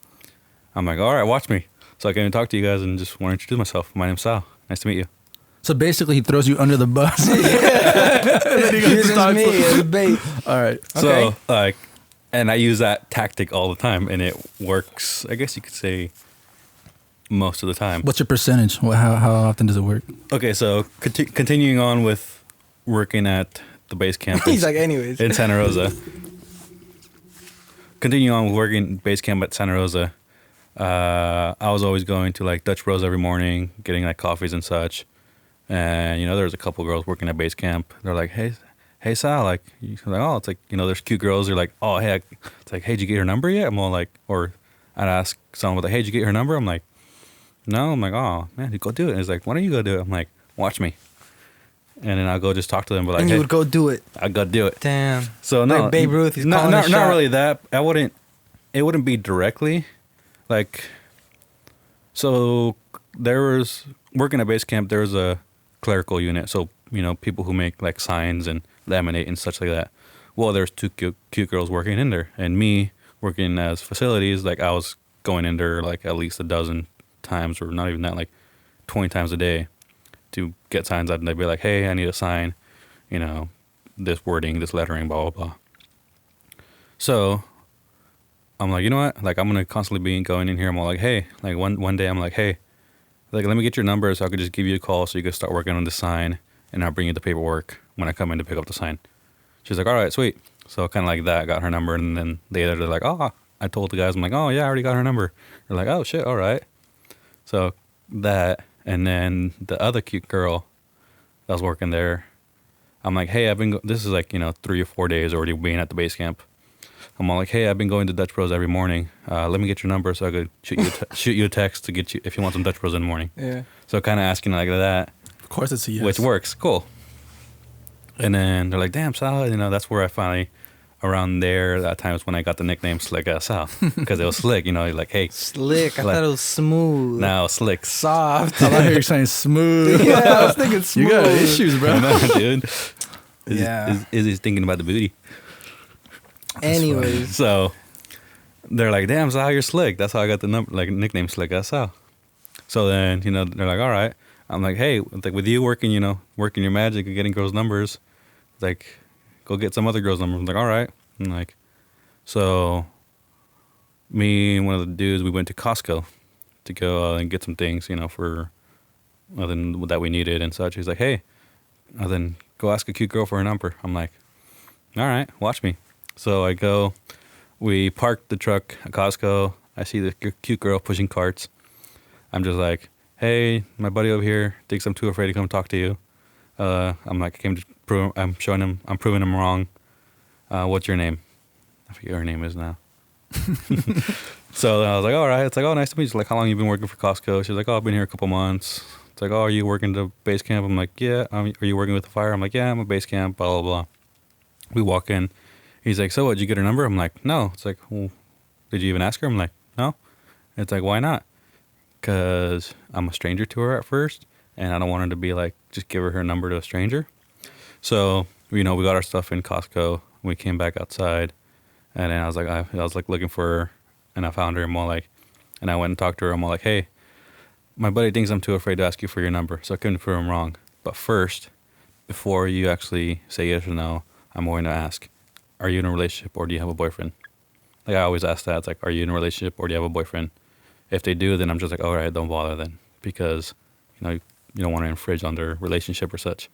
I'm like, all right, watch me. So I came and talk to you guys and just want to introduce myself. My name's Sal. Nice to meet you. So basically, he throws you under the bus. Uses me as bait. All right. Okay. So and I use that tactic all the time, and it works. I guess you could say most of the time. What's your percentage? How often does it work? Okay, so continuing on with working at the base camp. He's like, anyways. in Santa Rosa. Continuing on with working base camp at Santa Rosa, I was always going to like Dutch Bros every morning, getting like coffees and such. And there was a couple girls working at base camp. They're like, hey Sal, like, oh, it's like there's cute girls. They're like, oh hey, it's like, hey, did you get her number yet? I'm all like, or I'd ask someone like, hey, did you get her number? I'm like, no. I'm like, oh man, you go do it. And it's like, why don't you go do it? I'm like, watch me. And then I'll go just talk to them. But like, And you hey, would go do it. I go do it. Damn. So no, Like Babe Ruth, he's not calling his not shot. really that. It wouldn't be directly, like. So there was working at base camp. There was a clerical unit. So people who make like signs and laminate and such like that. Well, there's two cute girls working in there, and me working as facilities. Like I was going in there like at least a dozen times, or not even that, like 20 times a day, to get signs out. And they'd be like, hey, I need a sign, this wording, this lettering, blah, blah, blah. So I'm like, you know what? Like, I'm going to constantly be going in here. I'm all like, hey, like one day I'm like, hey, like, let me get your number so I could just give you a call so you could start working on the sign, and I'll bring you the paperwork when I come in to pick up the sign. She's like, all right, sweet. So kind of like that, got her number. And then they're like, oh, I told the guys, I'm like, oh yeah, I already got her number. They're like, oh shit, all right. So that, and then the other cute girl that was working there, I'm like, hey, this is like, 3 or 4 days already being at the base camp. I'm all like, hey, I've been going to Dutch Bros every morning. Let me get your number so I could shoot you a text to get you, if you want some Dutch Bros in the morning. Yeah. So kind of asking like that, Of course, it's a yes. which works. Cool. And then they're like, damn, Sal, that's where I finally, around there, that time is when I got the nickname Slick Ass Sal. Because it was slick, like, hey, Slick. I Like- thought it was smooth. now slick. Soft. I like how you're saying smooth. Yeah, I was thinking smooth. You got issues, bro. I know, dude. Yeah. Izzy's thinking about the booty. Anyways. So they're like, damn, Sal, you're slick. That's how I got the nickname Slick Ass Sal. So then, they're like, all right. I'm like, hey, like with you working your magic and getting girls' numbers, like, go get some other girls' numbers. I'm like, all right. And like, so me and one of the dudes, we went to Costco to go and get some things, for that we needed and such. He's like, hey, then go ask a cute girl for her number. I'm like, all right, watch me. So I go, we park the truck at Costco. I see the cute girl pushing carts. I'm just like, hey, my buddy over here thinks I'm too afraid to come talk to you. I'm like, I'm proving him wrong. What's your name? I forget what her name is now. So I was like, all right. It's like, oh, nice to meet you. Like, how long you been working for Costco? She's like, oh, I've been here a couple months. It's like, oh, are you working the base camp? I'm like, yeah. Are you working with the fire? I'm like, yeah, I'm a base camp, blah, blah, blah. We walk in. He's like, so what, did you get her number? I'm like, no. It's like, well, did you even ask her? I'm like, no. It's like, why not? Because I'm a stranger to her at first, and I don't want her to be like, just give her number to a stranger. So, we got our stuff in Costco. We came back outside, and then I was like looking for her, and I found her. And and I went and talked to her. I'm all like, hey, my buddy thinks I'm too afraid to ask you for your number, so I couldn't prove him wrong. But first, before you actually say yes or no, I'm going to ask, are you in a relationship or do you have a boyfriend? Like I always ask that. It's like, are you in a relationship or do you have a boyfriend? If they do, then I'm just like, all right, don't bother then, because you don't want to infringe on their relationship or such.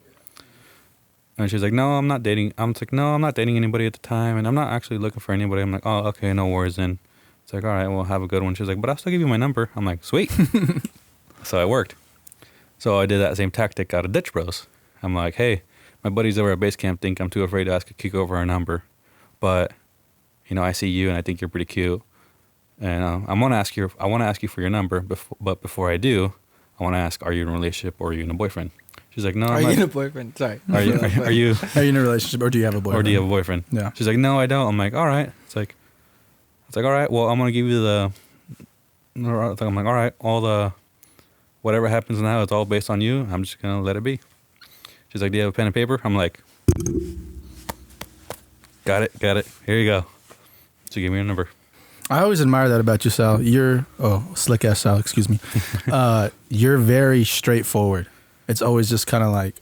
And she's like, no, I'm not dating. I'm like, no, I'm not dating anybody at the time, and I'm not actually looking for anybody. I'm like, oh, okay, no worries then. It's like, all right, well, have a good one. She's like, but I'll still give you my number. I'm like, sweet. So it worked. So I did that same tactic out of Ditch Bros. I'm like, hey, my buddies over at base camp think I'm too afraid to ask a Kiko for her number, but I see you and I think you're pretty cute, and I want to ask you for your number. But before I do, I want to ask, are you in a relationship or are you in a boyfriend? She's like, no. Are you in a boyfriend? Sorry. Are you Are you in a relationship or do you have a boyfriend? Or do you have a boyfriend? Yeah. She's like, no, I don't. I'm like, all right. It's like, all right. Well, I'm gonna give you the. I'm like, all right. All the, whatever happens now, it's all based on you. I'm just gonna let it be. She's like, do you have a pen and paper? I'm like, got it. Here you go. So give me your number. I always admire that about you, Sal. Slick ass Sal, excuse me. You're very straightforward. It's always just kind of like,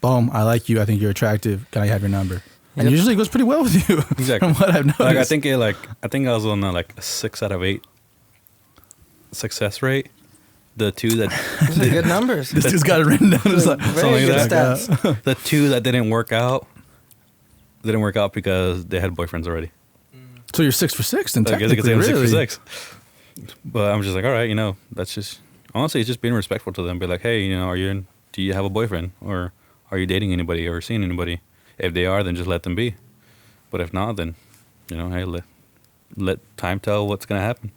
boom, I like you. I think you're attractive. Can I have your number? And usually it goes pretty well with you. Exactly. From what I've noticed. Like I think I was on a 6 out of 8 success rate. The 2 that Those are good numbers. This dude's got it written down. It's like, Very good stats. The 2 that didn't work out because they had boyfriends already. so you're 6 for 6 then So I guess technically, I could say I'm really. 6 for 6. But I'm just like, all right, that's just, honestly, it's just being respectful to them. Be like, hey, do you have a boyfriend? Or are you dating anybody or seeing anybody? If they are, then just let them be. But if not, then, hey, let time tell what's going to happen.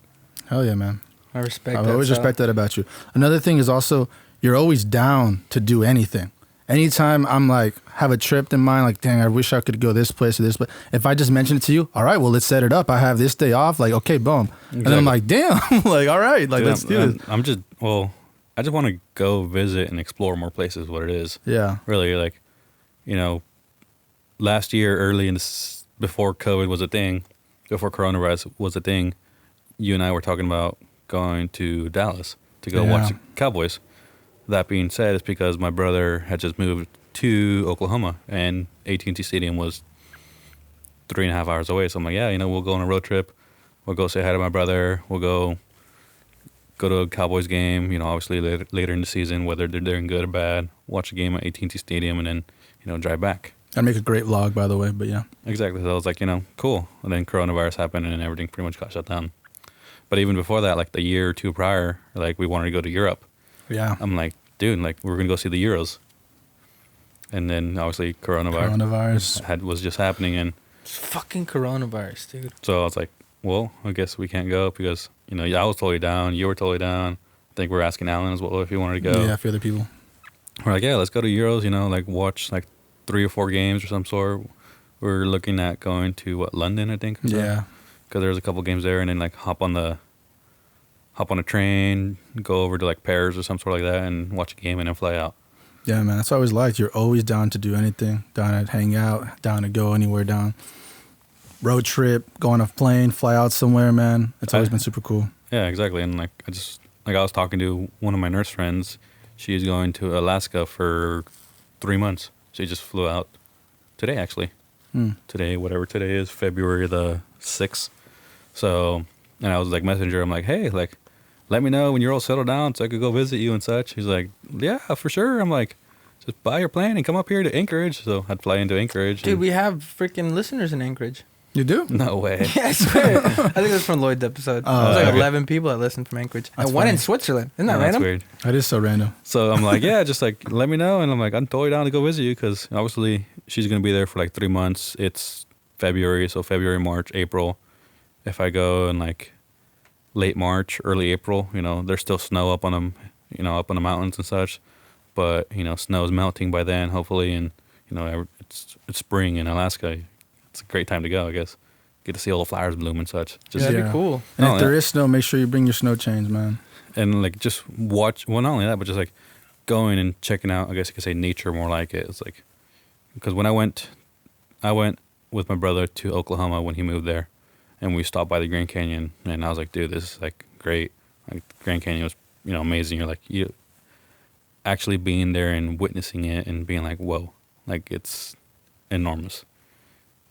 Hell yeah, man. I respect I've that. always respect that about you. Another thing is also, you're always down to do anything. Anytime I'm like, have a trip in mind, like, dang, I wish I could go this place or this place. If I just mention it to you, all right, well, let's set it up. I have this day off. Like, okay, boom. Exactly. And then I'm like, damn, like, all right, like, let's do it. I just want to go visit and explore more places, what it is. Yeah. Really, like, last year, before COVID was a thing, before coronavirus was a thing, you and I were talking about going to Dallas to go watch the Cowboys. That being said, it's because my brother had just moved to Oklahoma, and AT&T Stadium was 3.5 hours away. So I'm like, yeah, we'll go on a road trip. We'll go say hi to my brother. We'll go to a Cowboys game, obviously later in the season, whether they're doing good or bad, watch a game at AT&T Stadium, and then, drive back. I'd make a great vlog, by the way, but yeah. Exactly. So I was like, cool. And then coronavirus happened, and everything pretty much got shut down. But even before that, like the year or two prior, like we wanted to go to Europe. Yeah. I'm like, dude, like we're going to go see the Euros. And then obviously coronavirus was just happening. And It's fucking coronavirus, dude. so I was like, well, I guess we can't go because, I was totally down. You were totally down. I think we're asking Alan as well if he wanted to go. Yeah, for other people. We're like, yeah, let's go to Euros, like watch like 3 or 4 games or some sort. We're looking at going to London, I think. Yeah. Because there's a couple games there, and then like hop on a train, go over to like Paris or some sort like that, and watch a game, and then fly out. Yeah, man. That's what I always liked. You're always down to do anything, down to hang out, down to go anywhere, down. Road trip, go on a plane, fly out somewhere, man. It's always been super cool. Yeah, exactly. And I was talking to one of my nurse friends. She's going to Alaska for 3 months. She just flew out today, actually. Today, whatever today is, February the 6th. So, and I was like, messenger. I'm like, hey, like, let me know when you're all settled down so I could go visit you and such. He's like, yeah, for sure. I'm like, just buy your plane and come up here to Anchorage. So I'd fly into Anchorage. Dude, we have freaking listeners in Anchorage. You do? No way. Yeah, I swear. I think it was from Lloyd's episode. Oh, There's like okay. 11 people that listen from Anchorage. That's And one funny. in Switzerland. Isn't that No, that's random? weird. That is so random. So I'm like, yeah, just like let me know. And I'm like, I'm totally down to go visit you because obviously she's going to be there for like 3 months. It's February. So February, March, April. If I go in like late March, early April, there's still snow up on them, up on the mountains and such. But, snow's melting by then, hopefully. And, it's spring in Alaska. It's a great time to go, I guess. Get to see all the flowers bloom and such. Just, That'd be cool. And Oh, if there yeah. is snow, make sure you bring your snow chains, man. And like just watch, well, not only that, but just like going and checking out, I guess you could say nature more like it. It's like because when I went with my brother to Oklahoma when he moved there, and we stopped by the Grand Canyon, and I was like, dude, this is like great. Like the Grand Canyon was, amazing. You're like, you actually being there and witnessing it and being like, whoa, like it's enormous.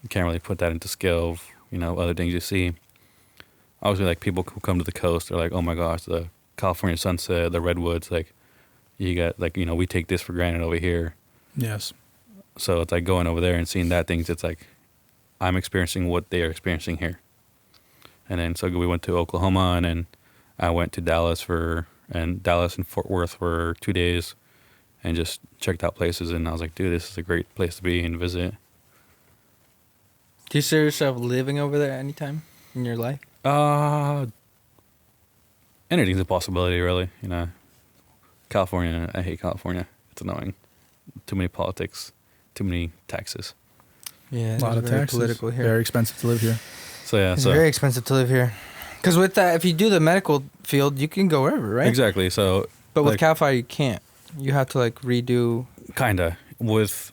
You can't really put that into scale of, other things you see. Obviously, like people who come to the coast, they're like, oh my gosh, the California sunset, the redwoods, like you got like, we take this for granted over here. Yes. So it's like going over there and seeing that things, it's like I'm experiencing what they are experiencing here. And then so we went to Oklahoma, and then I went to Dallas and Fort Worth for 2 days and just checked out places. And I was like, dude, this is a great place to be and visit. Do you see yourself living over there anytime in your life? Anything's a possibility, really. California, I hate California. It's annoying. Too many politics, too many taxes. Yeah, A lot of taxes. political here. Very expensive to live here. So yeah, It's very expensive to live here. Because with that, if you do the medical field, you can go wherever, right? Exactly. So, But with like, Cal Fire, you can't. You have to like redo. kinda with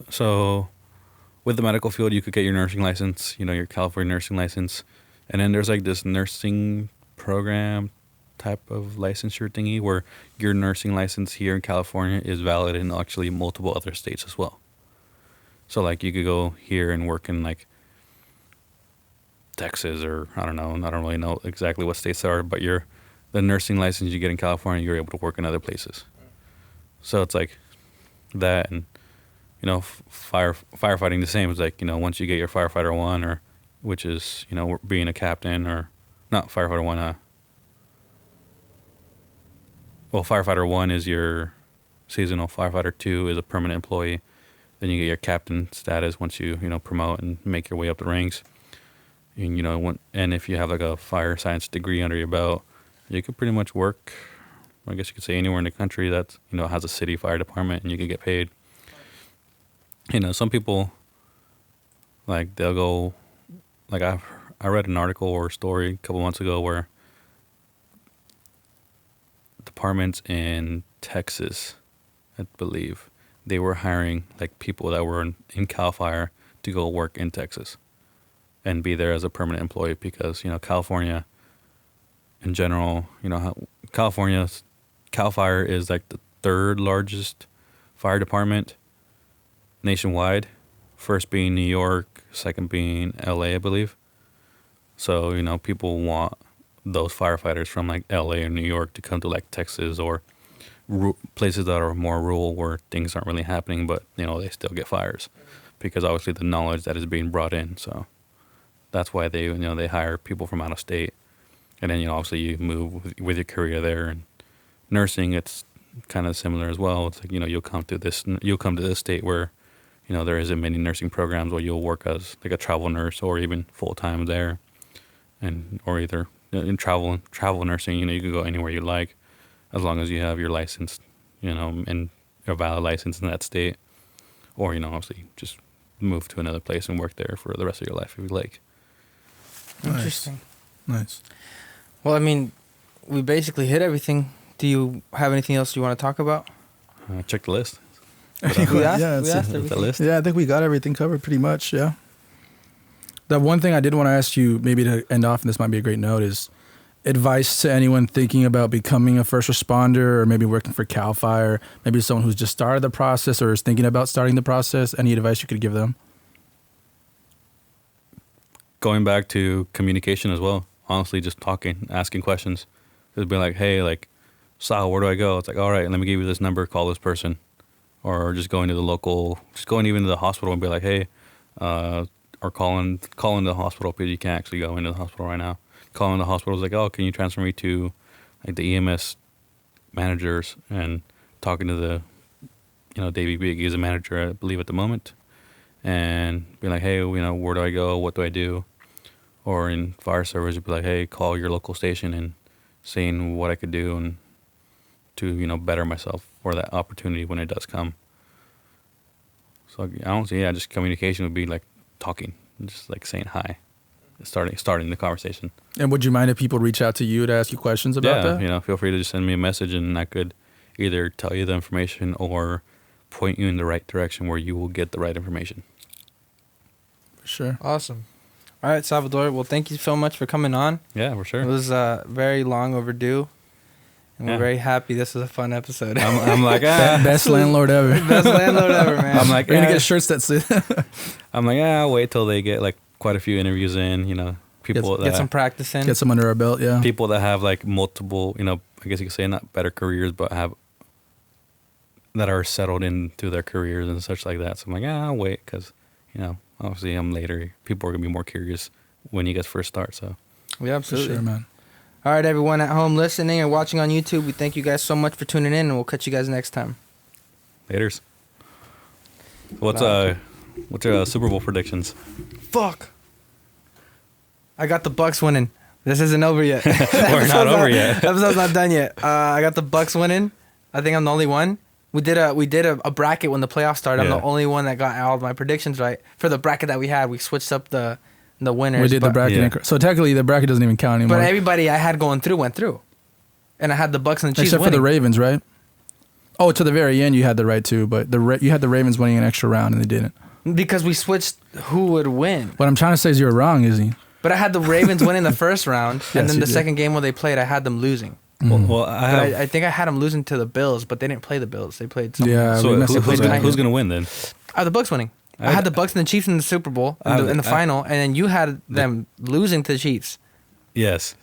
the medical field, you could get your nursing license. Your California nursing license, and then there's like this nursing program type of licensure thingy where your nursing license here in California is valid in actually multiple other states as well. So like you could go here and work in like Texas or I don't know. I don't really know exactly what states there are, but the nursing license you get in California, you're able to work in other places. So it's like that, and firefighting the same. It's like once you get your firefighter 1, or which is being a captain, or not firefighter 1. Well, firefighter 1 is your seasonal. Firefighter 2 is a permanent employee. Then you get your captain status once you promote and make your way up the ranks. And and if you have like a fire science degree under your belt, you could pretty much work, I guess you could say, anywhere in the country that has a city fire department, and you can get paid. Some people, like, they'll go, like, I read an article or a story a couple months ago where departments in Texas, I believe, they were hiring like people that were in Cal Fire to go work in Texas and be there as a permanent employee, because California in general, Cal Fire is like the third largest fire department nationwide, first being New York, second being LA, I believe. So people want those firefighters from like LA or New York to come to like Texas or places that are more rural where things aren't really happening, but they still get fires because obviously the knowledge that is being brought in. So that's why they they hire people from out of state, and then obviously you move with your career there. And nursing, it's kind of similar as well. It's like you'll come to this state where there isn't many nursing programs, where you'll work as like a travel nurse or even full time there, or either in travel nursing. You can go anywhere you like, as long as you have your license, and a valid license in that state, or obviously just move to another place and work there for the rest of your life if you like. Interesting. Nice. Well, I mean, we basically hit everything. Do you have anything else you want to talk about? Check the list. We asked The everything. list. Yeah, I think we got everything covered pretty much. Yeah. The one thing I did want to ask you, maybe to end off, and this might be a great note, is advice to anyone thinking about becoming a first responder or maybe working for Cal Fire, maybe someone who's just started the process or is thinking about starting the process. Any advice you could give them? Going back to communication as well. Honestly, just talking, asking questions. Just be like, hey, like, Sal, where do I go? It's like, all right, let me give you this number, call this person. Or just going even to the hospital and be like, hey, or calling the hospital, because you can't actually go into the hospital right now. Calling the hospital is like, oh, can you transfer me to like the EMS managers, and talking to the, Davey Big is a manager, I believe, at the moment, and be like, hey, where do I go? What do I do? Or in fire service, you'd be like, hey, call your local station and seeing what I could do and to, better myself for that opportunity when it does come. So I don't see, just communication would be like talking, just like saying hi, starting the conversation. And would you mind if people reach out to you to ask you questions about that? Yeah, feel free to just send me a message, and I could either tell you the information or point you in the right direction where you will get the right information. For sure. Awesome. All right, Salvador. Well, thank you so much for coming on. Yeah, for sure. It was very long overdue. And we're very happy this was a fun episode. I'm like, Best landlord ever. Best landlord ever, man. I'm like, We're gonna get shirts that say. I'm like, I'll wait till they get like quite a few interviews in, you know, people get some practice in. Get some under our belt, yeah. people that have like multiple, you know, I guess you could say not better careers, but that are settled into their careers and such like that. So I'm like, I'll wait because, you know, obviously I'm later. People are gonna be more curious when you guys first start. So Yeah, absolutely. For sure, man. All right, everyone at home listening and watching on YouTube, we thank you guys so much for tuning in, and we'll catch you guys next time. laters. What's your Super Bowl predictions? Fuck. I got the Bucks winning. This isn't over yet. We're not over yet. Episode's not done yet. I got the Bucks winning. I think I'm the only one. We did a bracket when the playoffs started. I'm Yeah. the only one that got all of my predictions right. For the bracket that we had, we switched up the winners. We did the bracket. Yeah. So technically, the bracket doesn't even count anymore. But everybody I had going through went through. And I had the Bucks and the Chiefs Except for winning. the Ravens, right? Oh, to the very end, you had the right too, but you had the Ravens winning an extra round, and they didn't. Because we switched who would win. What I'm trying to say is you're wrong, Izzy. But I had the Ravens winning the first round, and Yes, then you the did. second game when they played, I had them losing. Well, I think I had them losing to the Bills, but they didn't play the Bills. They played some. Yeah, so we messed up who's with gonna, that. gonna win then? The Bucks winning. I had the Bucks and the Chiefs in the Super Bowl in the final, and then you had them losing to the Chiefs. Yes.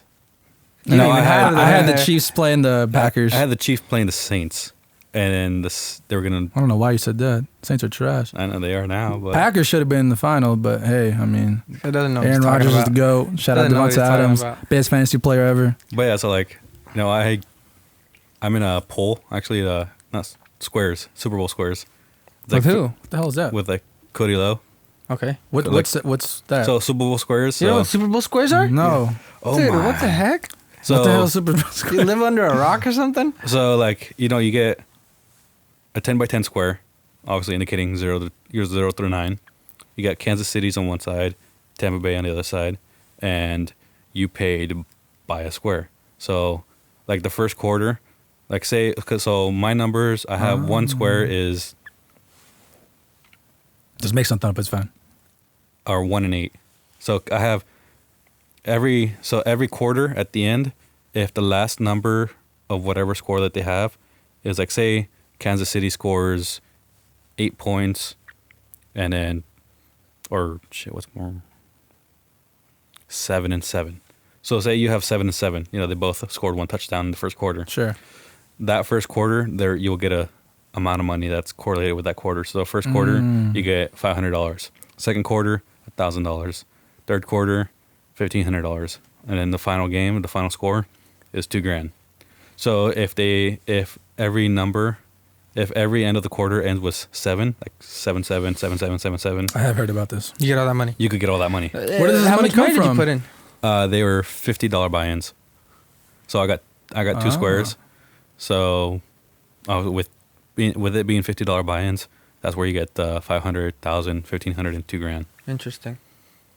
You No, didn't I even have had them. the Chiefs playing the Packers. I had the Chiefs playing the Saints, and then they were gonna. I don't know why you said that. Saints are trash. I know they are now, but Packers should have been in the final, but hey, I mean, It doesn't know. what Aaron he's talking Rodgers is about. the GOAT. Shout out Doesn't know what Devontae he's talking Adams, about. best fantasy player ever. yeah. So like, you know, I'm in a poll actually. Not squares, Super Bowl squares. It's With like who? What the hell is that? With like Cody Lowe. Okay. What's that? So Super Bowl squares. You know So, what Super Bowl squares are? No. oh Dude, my. what the heck? So, What the hell is Super Bowl You square? live under a rock or something? So like, you know, you get a 10 by 10 square, obviously indicating 0 through 9. You got Kansas City's on one side, Tampa Bay on the other side, and you paid by a square. So like the first quarter, like say, so my numbers, I have one square is Just make something up. It's fine. are 1 and 8. So I have every quarter at the end, if the last number of whatever score that they have is like, say Kansas City scores 8 points, and then, or shit, what's more? 7 and 7. So say you have 7 and 7. You know, they both scored one touchdown in the first quarter. Sure. That first quarter, there you'll get a amount of money that's correlated with that quarter. So first quarter, you get $500. Second quarter, $1,000. Third quarter, $1,500. And then the final game, the final score, is $2,000. So if every end of the quarter ends with 7, like 7, 7, 7, 7, 7, 7, I have heard about this. You get all that money. you could get all that money. Where does this How money much come money did you from? put in? They were $50 buy-ins. So I got two Oh. squares. So with it being $50 buy-ins, that's where you get 500, 1,000, 1,500, and $2,000. Interesting.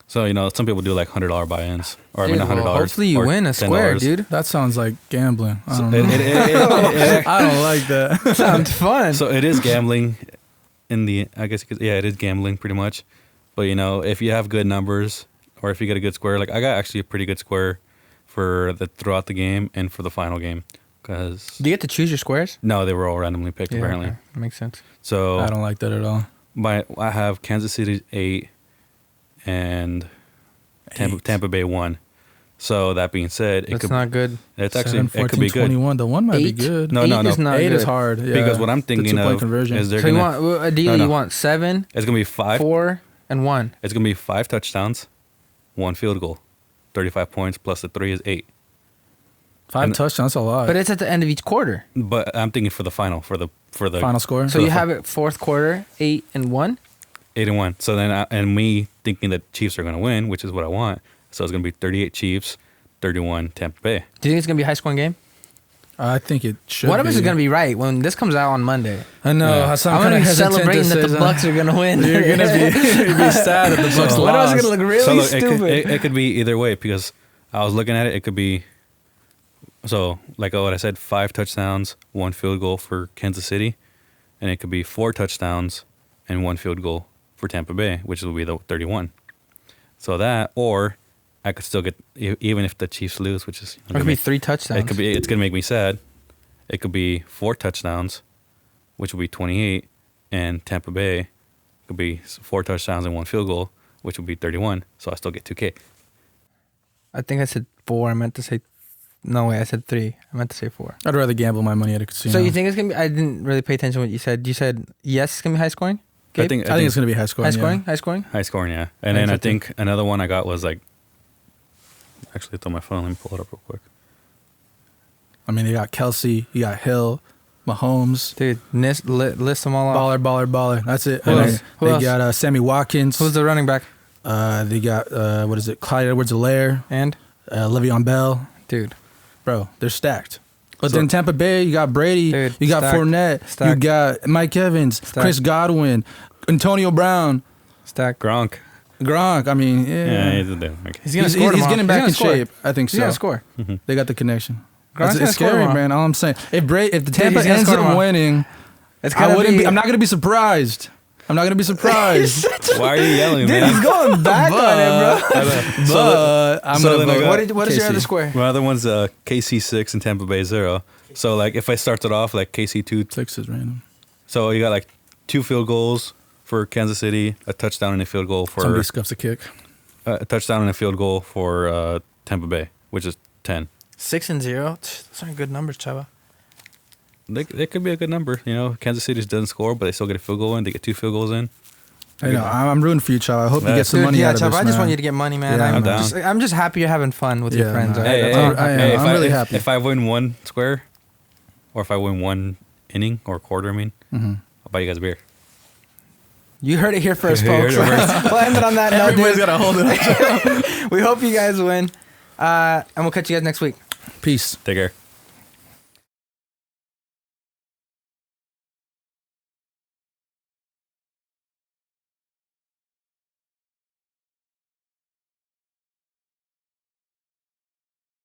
So you know, some people do like $100 buy-ins, or Dude, I mean $100. well, hopefully you or win a square, $10. dude. That sounds like gambling. I So don't know. I don't like that. Sounds fun. so it is gambling. I guess it is gambling pretty much. But you know, if you have good numbers, or if you get a good square, like I got actually a pretty good square for throughout the game and for the final game. Because Do you get to choose your squares? no, they were all randomly picked apparently. okay. Makes sense. So I don't like that at all. I have Kansas City 8 and Tampa Bay 1. So that being said, That's not good. it's 7, actually 14, it could be good 21. The one might be 8? good. No, 8 no, no. is not 8 good. is hard. Yeah. because what I'm The thinking two-point of conversion. is they're So you gonna want ideally No, no. you want 7, it's gonna be 5. 4, and 1. It's gonna be 5 touchdowns, 1 field goal, 35 points plus the 3 is 8. 5 and- touchdowns. That's a lot. But it's at the end of each quarter. But I'm thinking for the final for the Final score. So you have it fourth quarter, 8 and 1. 8 and 1. So then and me thinking that Chiefs are gonna win, which is what I want. So it's gonna be 38 Chiefs, 31 Tampa Bay. Do you think it's gonna be a high scoring game? I think it should. One of us is gonna be right when this comes out on Monday. I know. Yeah. Hassan I'm gonna kinda be hesitant to celebrating that say the Bucks are gonna win. You're gonna be sad that the Bucks One of us lost. is gonna look really so look, stupid. it could be either way because I was looking at it. It could be so like what I said, 5 touchdowns, 1 field goal for Kansas City, and it could be 4 touchdowns and 1 field goal for Tampa Bay, which will be the 31. So that, or I could still get, even if the Chiefs lose, which is... It could be 3 touchdowns. It's going to make me sad. It could be 4 touchdowns, which will be 28, and Tampa Bay could be 4 touchdowns and 1 field goal, which will be 31. So I still get 2K. I think I said 4. I meant to say... No way, I said 3. I meant to say 4. I'd rather gamble my money at a casino. So you think it's going to be... I didn't really pay attention to what you said. You said, yes, it's going to be high scoring? I think it's going to be high scoring. High scoring? Yeah. High scoring? High scoring, yeah. And then I think another one I got was like... Actually, it's on my phone. Let me pull it up real quick. I mean, you got Kelsey, you got Hill, Mahomes. Dude, list them all off. Baller. That's it. Who else? They got Sammy Watkins. Who's the running back? They got, Clyde Edwards-Helaire. And? Le'Veon Bell. Dude. Bro, they're stacked. But then Tampa Bay, you got Brady, dude, you got Fournette, you got Mike Evans, Chris Godwin, Antonio Brown. Gronk. I mean, yeah. He's a dude. Okay. He's going to score. He's getting back in shape. I think so. He's going to score. Mm-hmm. They got the connection. It's scary, man. All I'm saying. If the Tampa ends up winning, I'm not going to be surprised. I'm not going to be surprised. Why are you yelling, dude, man? he's going back on it, bro. I'm going to vote. What is your other square? My other one's KC 6 and Tampa Bay 0. So, like, if I started off, like, KC 2. 6 is random. So, you got, like, 2 field goals for Kansas City, a touchdown and a field goal for... Somebody scuffs a kick. A touchdown and a field goal for Tampa Bay, which is 10. 6 and 0? Those aren't good numbers, Chava. They could be a good number. You know, Kansas City doesn't score, but they still get a field goal in. They get 2 field goals in. I know. I'm rooting for you, Chav. I hope you get some money out of this, I just want you to get money, man. Yeah, I'm down. I'm just happy you're having fun with your friends. No. Right? I'm really happy. If I win 1 square, or if I win 1 inning or quarter, I'll buy you guys a beer. You heard it here first, folks. We'll end it on that note. Everybody's got to hold it up. We hope you guys win. And we'll catch you guys next week. Peace. Take care.